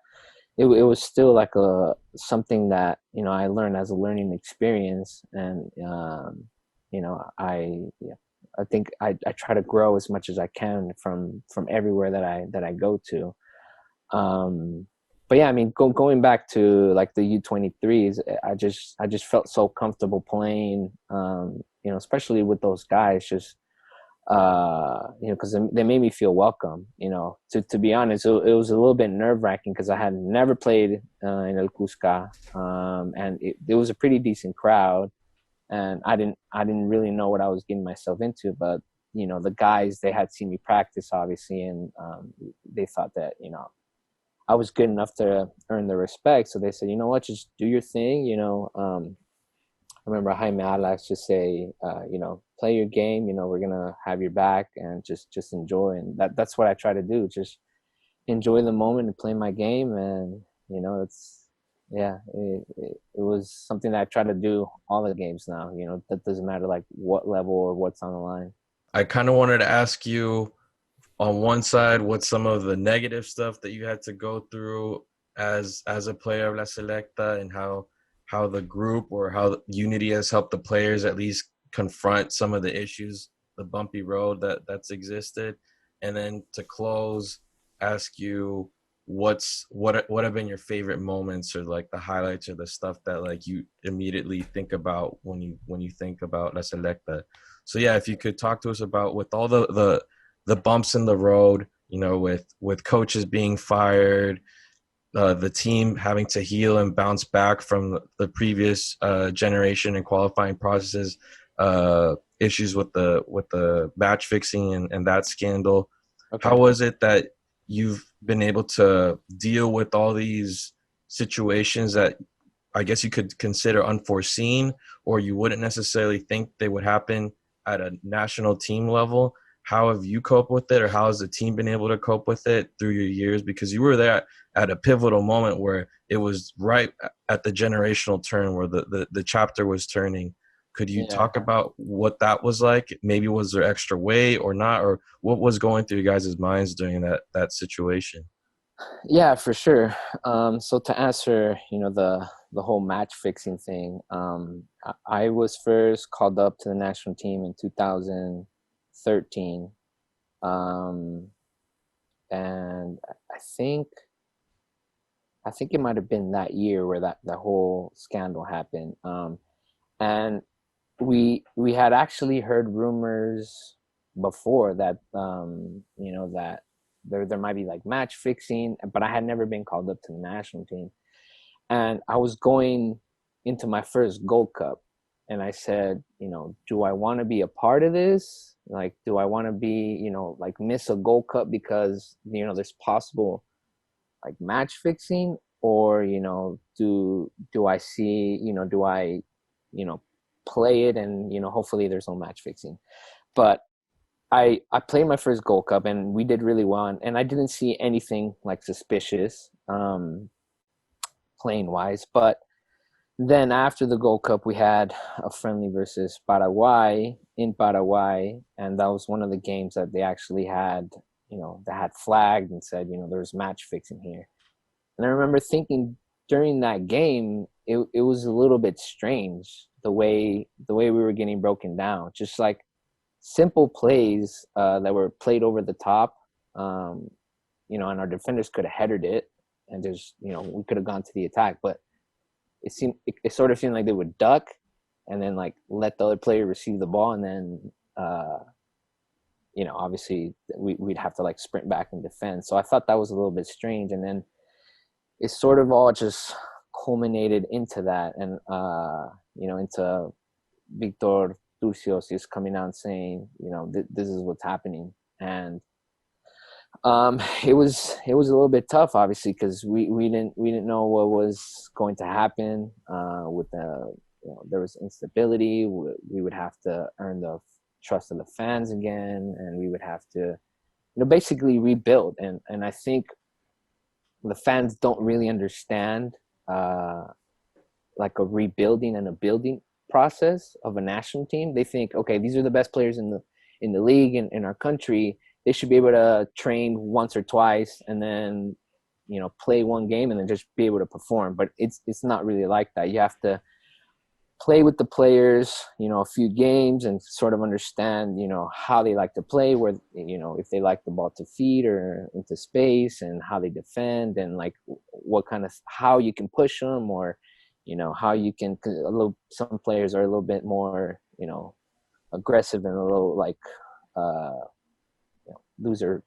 it was still like a something that I learned as a learning experience, and I think I try to grow as much as I can from everywhere that I go to. But yeah, I mean, going back to like the U23s, I just felt so comfortable playing, especially with those guys, just because they made me feel welcome. To be honest, it was a little bit nerve wracking because I had never played in El Cusca, and it was a pretty decent crowd, and I didn't really know what I was getting myself into. But the guys, they had seen me practice, obviously, and they thought that I was good enough to earn their respect. So they said, you know what, just do your thing. I remember Jaime Alex just say, play your game. We're gonna have your back, and just enjoy. And that's what I try to do. Just enjoy the moment and play my game. And it was something that I try to do all the games now. That doesn't matter like what level or what's on the line. I kind of wanted to ask you, on one side, what's some of the negative stuff that you had to go through as a player of La Selecta, and how the group or how Unity has helped the players at least confront some of the issues, the bumpy road that's existed. And then to close, ask you what have been your favorite moments, or like the highlights, or the stuff that like you immediately think about when you think about La Selecta. So yeah, if you could talk to us about, with all the bumps in the road, with coaches being fired, the team having to heal and bounce back from the previous generation and qualifying processes, issues with the match fixing and that scandal. Okay. How was it that you've been able to deal with all these situations that I guess you could consider unforeseen, or you wouldn't necessarily think they would happen at a national team level? How have you coped with it, or how has the team been able to cope with it through your years? Because you were there at a pivotal moment where it was right at the generational turn where the chapter was turning. Could you Yeah. talk about what that was like? Maybe was there extra weight or not, or what was going through you guys' minds during that situation? Yeah, for sure. So to answer, the whole match fixing thing, I was first called up to the national team in 2013, um, and I think it might have been that year where that whole scandal happened. And we had actually heard rumors before that that there might be like match fixing, but I had never been called up to the national team. And I was going into my first Gold Cup, and I said, do I want to be a part of this? Like, do I want to be, like miss a Gold Cup because there's possible like match fixing, or do I see, do I play it, and hopefully there's no match fixing. But I played my first Gold Cup, and we did really well, and I didn't see anything like suspicious playing wise. But then after the Gold Cup, we had a friendly versus Paraguay in Paraguay, and that was one of the games that they actually had, they had flagged and said, there's match fixing here. And I remember thinking during that game, it was a little bit strange the way we were getting broken down. Just like simple plays that were played over the top, and our defenders could have headed it, and just we could have gone to the attack. But it sort of seemed like they would duck and then like let the other player receive the ball, and then obviously we'd have to like sprint back and defend. So I thought that was a little bit strange, and then it sort of all just culminated into that, and into Victor Turcios is coming out and saying, this is what's happening. And it was a little bit tough, obviously, because we didn't know what was going to happen with the there was instability. We would have to earn the trust of the fans again, and we would have to basically rebuild. And I think the fans don't really understand like a rebuilding and a building process of a national team. They think, okay, these are the best players in the league and in our country. They should be able to train once or twice and then play one game and then just be able to perform. But it's not really like that. You have to play with the players, a few games and sort of understand, how they like to play, where, if they like the ball to feed or into space, and how they defend, and like what kind of, how you can push them, or, how you can, some players are a little bit more, aggressive and a little like, loser,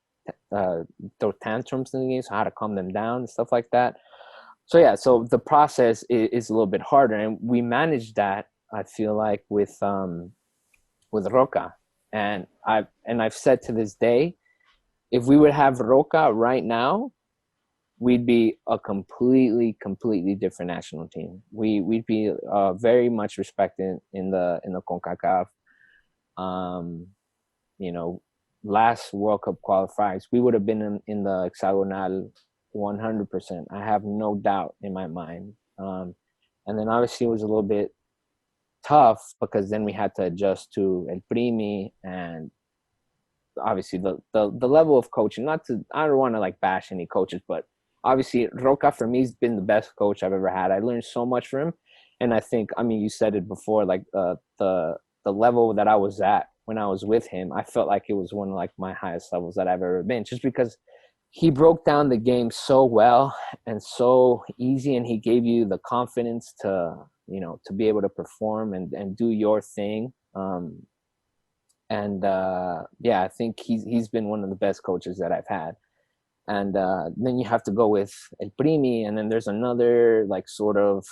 throw tantrums in the game, so how to calm them down and stuff like that. So yeah, so the process is a little bit harder, and we managed that, I feel like, with Roca, and I've said to this day, if we would have Roca right now, we'd be a completely different national team. We'd be very much respected in the CONCACAF. Last World Cup qualifiers, we would have been in the hexagonal 100%. I have no doubt in my mind. And then obviously it was a little bit tough because then we had to adjust to El Primi, and obviously the level of coaching. I don't want to like bash any coaches, but obviously Roca for me has been the best coach I've ever had. I learned so much from him, and I think, you said it before, like the level that I was at when I was with him, I felt like it was one of like my highest levels that I've ever been, just because he broke down the game so well and so easy, and he gave you the confidence to be able to perform and do your thing. I think he's been one of the best coaches that I've had. And then you have to go with El Primi, and then there's another like sort of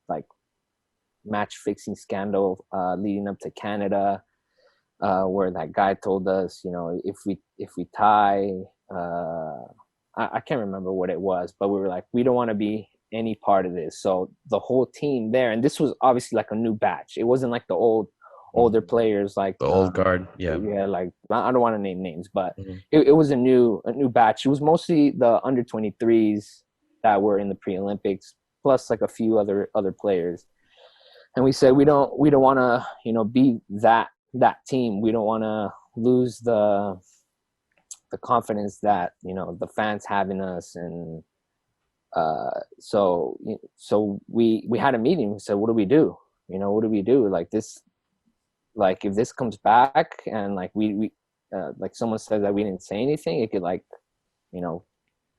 like match fixing scandal leading up to Canada, where that guy told us, if we tie, I can't remember what it was, but we were like, we don't want to be any part of this. So the whole team there, and this was obviously like a new batch. It wasn't like the older players, like the old guard. Yeah, like I don't want to name names, but it was a new batch. It was mostly the under 23s that were in the pre-Olympics, plus like a few other players. And we said we don't want to be that team. We don't want to lose the confidence that the fans have in us. And so we had a meeting. We said, what do we do? What do we do? Like this, like if this comes back and like we like someone says that we didn't say anything, it could like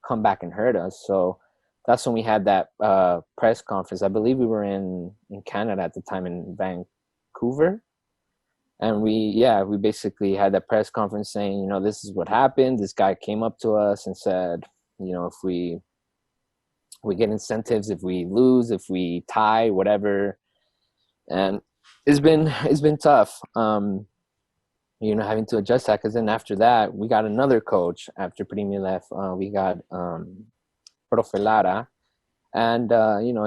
come back and hurt us. So that's when we had that press conference. I believe we were in Canada at the time, in Vancouver. And we basically had that press conference saying, this is what happened. This guy came up to us and said, if we get incentives, if we lose, if we tie, whatever. And it's been tough, having to adjust that, because then after that, we got another coach after Primi left. We got Profe Lara, and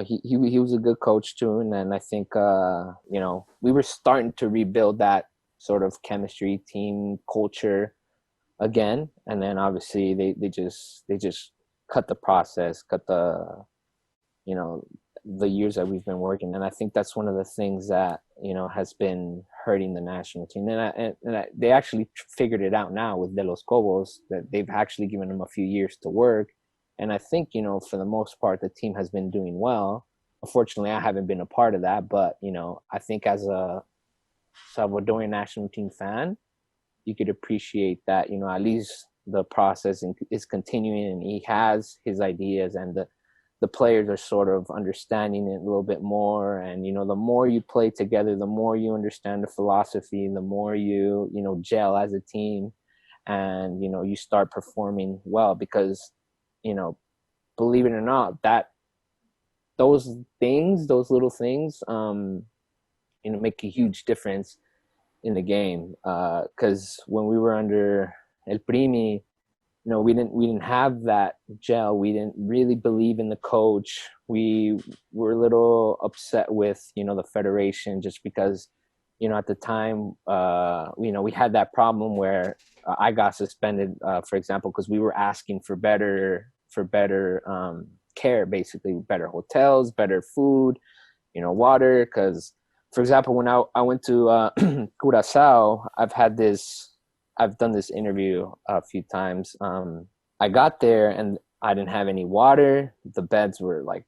he was a good coach too. And then I think we were starting to rebuild that sort of chemistry, team culture again. And then obviously they just cut the process, cut the the years that we've been working. And I think that's one of the things that has been hurting the national team. And they actually figured it out now with De Los Cobos, that they've actually given them a few years to work. And I think, for the most part, the team has been doing well. Unfortunately, I haven't been a part of that. But, I think as a Salvadorian national team fan, you could appreciate that, at least the process is continuing, and he has his ideas, and the players are sort of understanding it a little bit more. And, the more you play together, the more you understand the philosophy, the more you, gel as a team, and, you start performing well, because, believe it or not, that those little things, make a huge difference in the game. Because when we were under El Primi, we didn't have that gel. We didn't really believe in the coach. We were a little upset with, the federation, just because, at the time, we had that problem where I got suspended, for example, because we were asking for better care, basically better hotels, better food, water. Because, for example, when I went to Curacao, I've done this interview a few times. I got there and I didn't have any water. The beds were like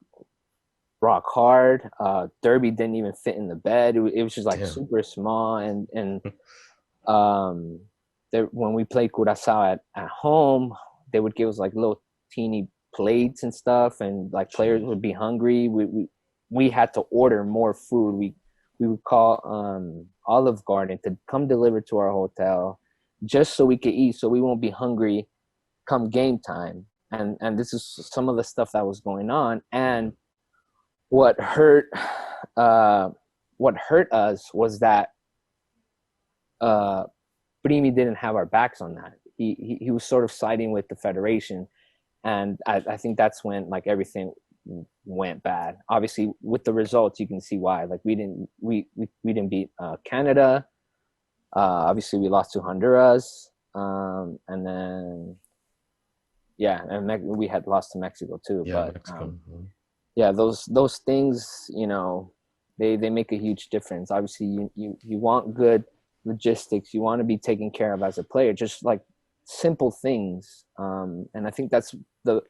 rock hard. Derby didn't even fit in the bed. It was just like Damn. super small. And when we played Curacao at home, they would give us like little teeny plates and stuff, and like players would be hungry. We had to order more food. We would call Olive Garden to come deliver to our hotel, just so we could eat, so we won't be hungry come game time. And this is some of the stuff that was going on. And what hurt us was that Primi didn't have our backs on that. He was sort of siding with the federation, and I think that's when like everything went bad. Obviously, with the results, you can see why. Like we didn't beat Canada. Obviously, we lost to Honduras, and then and we had lost to Mexico too. Yeah, but Mexico. those things, they make a huge difference. Obviously, you want good logistics. You want to be taken care of as a player, just like simple things. And I think that's the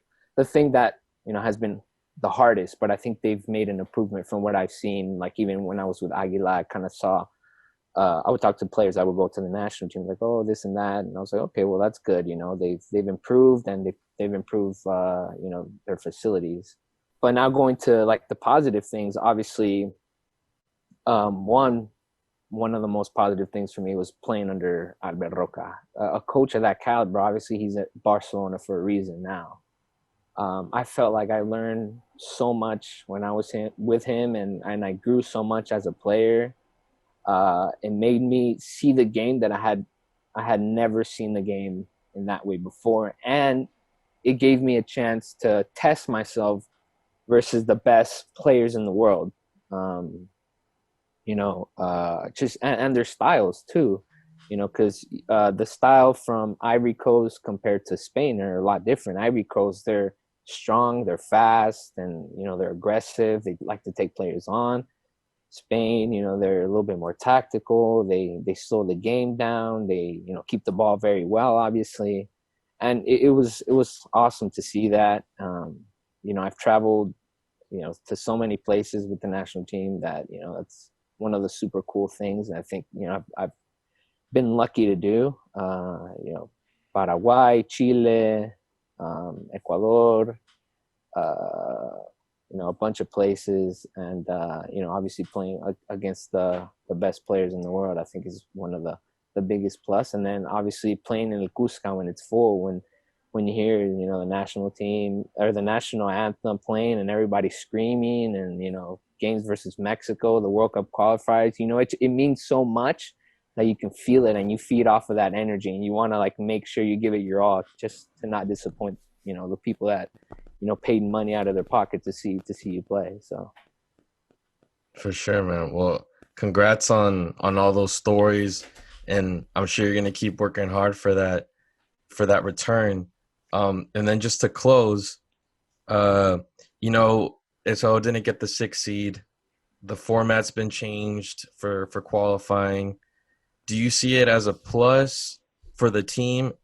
thing that has been the hardest. But I think they've made an improvement from what I've seen. Like even when I was with Aguila, I kind of saw. I would talk to players. I would go to the national team, like, oh, this and that, and I was like, okay, well, that's good. They've improved, and they've improved, their facilities. But now going to like the positive things, obviously, one of the most positive things for me was playing under Albert Roca, a coach of that caliber. Obviously, he's at Barcelona for a reason now. I felt like I learned so much when I was with him, and I grew so much as a player. It made me see the game that I had never seen the game in that way before, and it gave me a chance to test myself versus the best players in the world. Just and their styles too, because the style from Ivory Coast compared to Spain are a lot different. Ivory Coast, they're strong, they're fast, and they're aggressive. They like to take players on. Spain, they're a little bit more tactical. They slow the game down. They keep the ball very well, obviously, and it was awesome to see that. I've traveled to so many places with the national team that that's one of the super cool things. And I think I've been lucky to do. Paraguay, Chile, Ecuador. A bunch of places, and obviously playing against the best players in the world, I think is one of the biggest plus. And then obviously playing in El Cusco when it's full, when you hear the national team or the national anthem playing and everybody screaming, and games versus Mexico, the World Cup qualifiers, it means so much that you can feel it and you feed off of that energy, and you want to like make sure you give it your all, just to not disappoint the people that paid money out of their pocket to see you play. So for sure, man. Well, congrats on all those stories, and I'm sure you're gonna keep working hard for that return. And then just to close, so didn't get the 6th seed. The format's been changed for qualifying. Do you see it as a plus for the team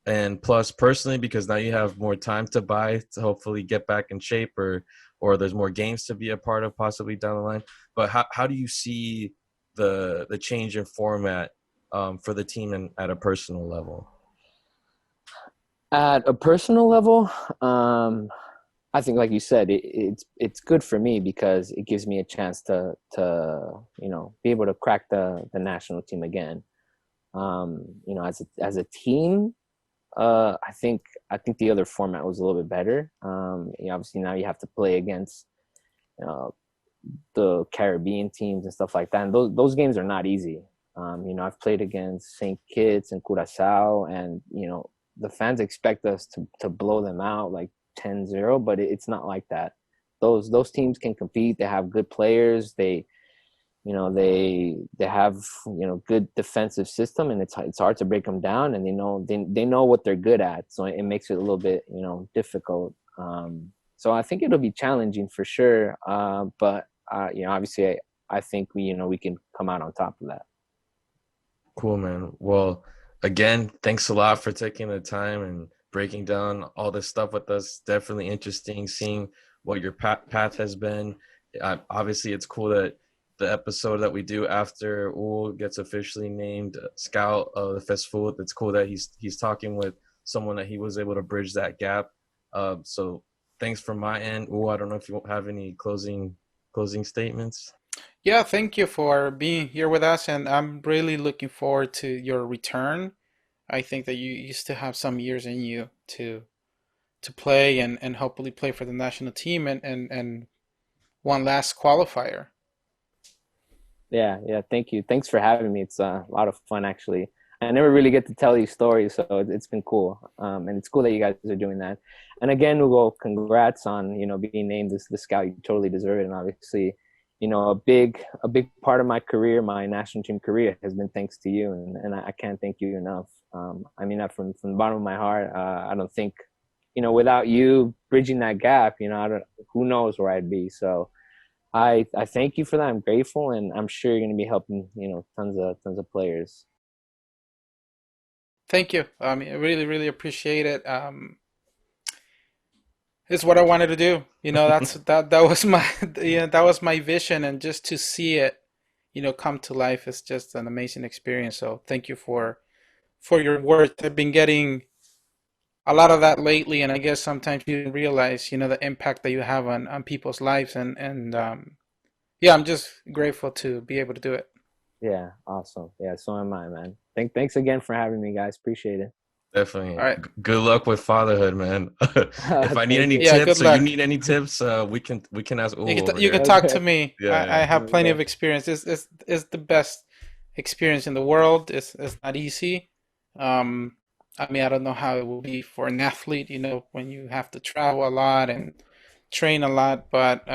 and plus personally, because now you have more time to buy to hopefully get back in shape, or there's more games to be a part of possibly down the line? But how do you see the change in format for the team and at a personal level? At a personal level, I think, like you said, it's good for me because it gives me a chance to be able to crack the national team again. As a team, I think the other format was a little bit better. Obviously now you have to play against the Caribbean teams and stuff like that, and those games are not easy. I've played against St. Kitts and Curacao, and the fans expect us to blow them out like 10-0, but it's not like that. Those teams can compete. They have good players. They have good defensive system, and it's hard to break them down. And they know what they're good at, so it makes it a little bit difficult. So I think it'll be challenging for sure. But obviously I think we can come out on top of that. Cool, man. Well, again, thanks a lot for taking the time and breaking down all this stuff with us. Definitely interesting seeing what your path has been. Obviously, it's cool that the episode that we do after Ul gets officially named Scout of the Festival, it's cool that he's talking with someone that he was able to bridge that gap. So thanks from my end. Ul, I don't know if you have any closing statements. Yeah, thank you for being here with us, and I'm really looking forward to your return. I think that you still have some years in you to play and hopefully play for the national team and one last qualifier. Yeah, thank you. Thanks for having me. It's a lot of fun, actually. I never really get to tell these stories, so it's been cool. And it's cool that you guys are doing that. And again, Hugo, congrats on being named the scout. You totally deserve it. And obviously, a big part of my career, my national team career, has been thanks to you, and I can't thank you enough. I mean that from the bottom of my heart. I don't think, without you bridging that gap, who knows where I'd be. So I thank you for that. I'm grateful, and I'm sure you're going to be helping tons of players. Thank you. I really, really appreciate it. It's what I wanted to do. That was my that was my vision, and just to see it, come to life is just an amazing experience. So thank you for your words. I've been getting a lot of that lately, and I guess sometimes you didn't realize, the impact that you have on people's lives, and yeah, I'm just grateful to be able to do it. Yeah, awesome. Yeah, so am I, man. Thanks again for having me, guys. Appreciate it. Definitely. All right. Good luck with fatherhood, man. If I need any tips, or you need any tips, we can ask Ul. You can talk to me. Yeah, I have plenty of experience. It's the best experience in the world. It's not easy. I don't know how it will be for an athlete, when you have to travel a lot and train a lot, but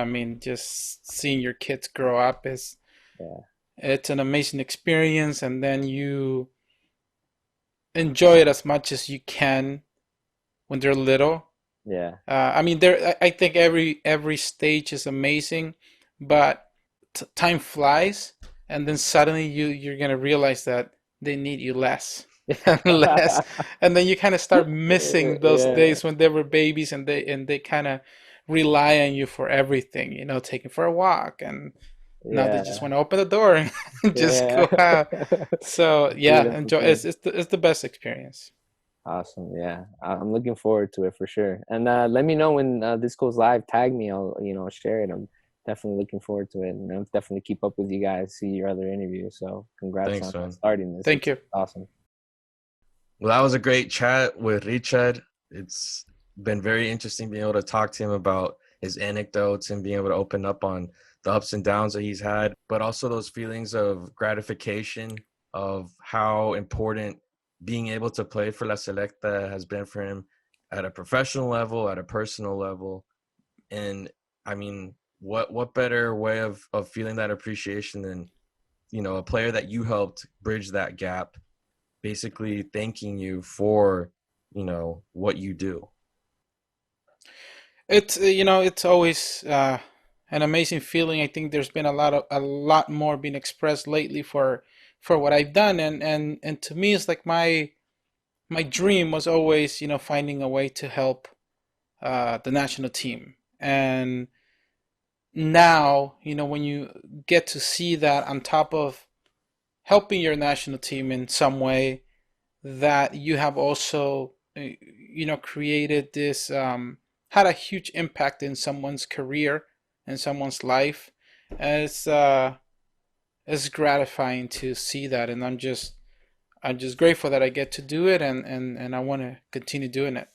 just seeing your kids grow up it's an amazing experience, and then you enjoy it as much as you can when they're little. Yeah. I think every stage is amazing, but time flies, and then suddenly you're gonna realize that they need you less and less, and then you kind of start missing those days when they were babies, and they kind of rely on you for everything, taking for a walk, and now they just want to open the door and just go out. So enjoy. It's the best experience. Awesome. Yeah, I'm looking forward to it for sure. And let me know when this goes live. Tag me. I'll share it. I'm definitely looking forward to it, and I'll definitely keep up with you guys. See your other interviews. So congrats on starting this. Thank you. Awesome. Well, that was a great chat with Richard. It's been very interesting being able to talk to him about his anecdotes and being able to open up on the ups and downs that he's had, but also those feelings of gratification of how important being able to play for La Selecta has been for him at a professional level, at a personal level. And what better way of feeling that appreciation than, a player that you helped bridge that gap, basically thanking you for, what you do. It's it's always an amazing feeling. I think there's been a lot more being expressed lately for what I've done, and to me it's like my dream was always finding a way to help the national team. And now when you get to see that on top of helping your national team in some way, that you have also created this had a huge impact in someone's career and someone's life. It's gratifying to see that, and I'm just grateful that I get to do it, and I want to continue doing it.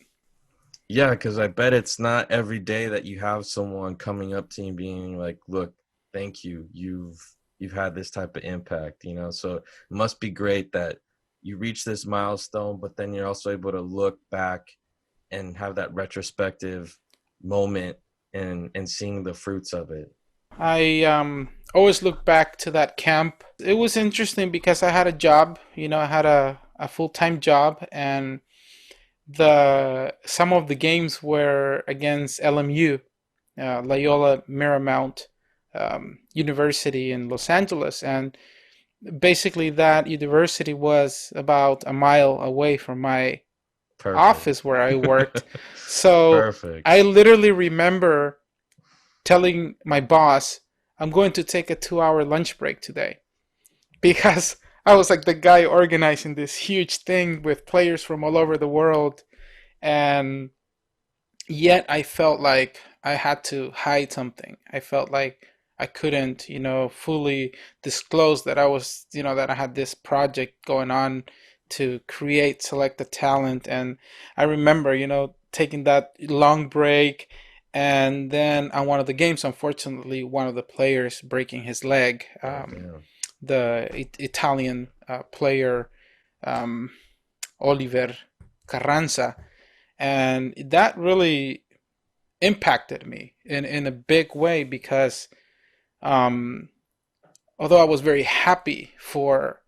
Yeah, because I bet it's not every day that you have someone coming up to you being like, look, thank you. You've had this type of impact, so it must be great that you reach this milestone, but then you're also able to look back and have that retrospective moment and seeing the fruits of it. I always look back to that camp. It was interesting because I had a job, I had a full-time job, and some of the games were against LMU, Loyola Marymount University in Los Angeles, and basically that university was about a mile away from my Perfect. office where I worked. So Perfect. I literally remember telling my boss, I'm going to take a 2-hour lunch break today, because I was like the guy organizing this huge thing with players from all over the world, and yet I felt like I had to hide something. I felt like I couldn't, fully disclose that that I had this project going on to create Selecta talent. And I remember, taking that long break, and then on one of the games, unfortunately, one of the players breaking his leg, the Italian player, Oliver Carranza. And that really impacted me in a big way, because although I was very happy for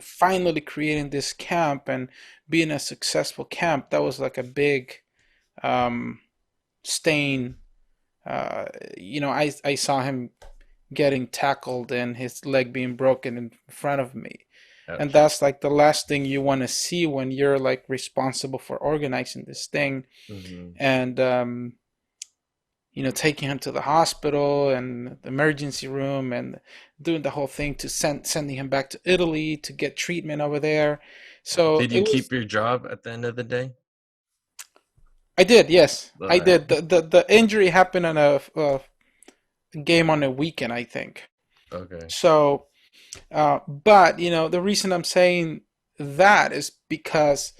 finally creating this camp and being a successful camp, that was like a big stain. I saw him getting tackled and his leg being broken in front of me. Ouch. And that's like the last thing you want to see when you're like responsible for organizing this thing. Mm-hmm. And taking him to the hospital and the emergency room and doing the whole thing to sending him back to Italy to get treatment over there. So did you keep your job at the end of the day? I did, yes. I did. The injury happened on a game on a weekend, I think. Okay. So, but the reason I'm saying that is because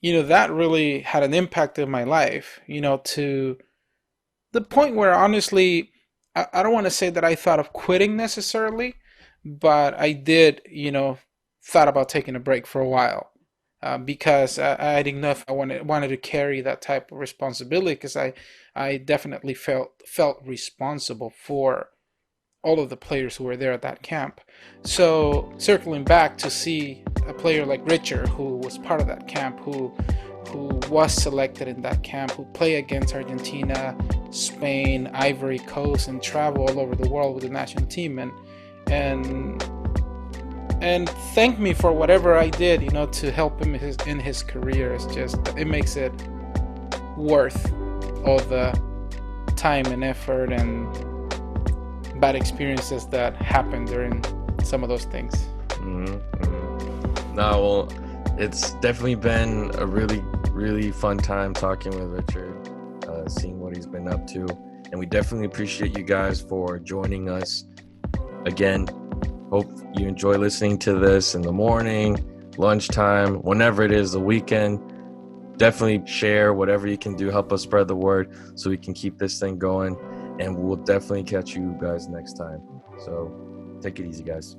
that really had an impact in my life. To the point where honestly, I don't want to say that I thought of quitting necessarily, but I did, thought about taking a break for a while. Because I didn't know if I wanted to carry that type of responsibility, because I definitely felt responsible for all of the players who were there at that camp. So circling back to see a player like Richard, who was part of that camp, who was selected in that camp, who played against Argentina, Spain, Ivory Coast, and travel all over the world with the national team, and thank me for whatever I did, to help him in his career. It makes it worth all the time and effort and bad experiences that happened during some of those things. Mm-hmm. No, well, it's definitely been a really, really fun time talking with Richard, seeing what he's been up to, and we definitely appreciate you guys for joining us again. Hope you enjoy listening to this in the morning, lunchtime, whenever it is, the weekend. Definitely share whatever you can do. Help us spread the word so we can keep this thing going. And we'll definitely catch you guys next time. So take it easy, guys.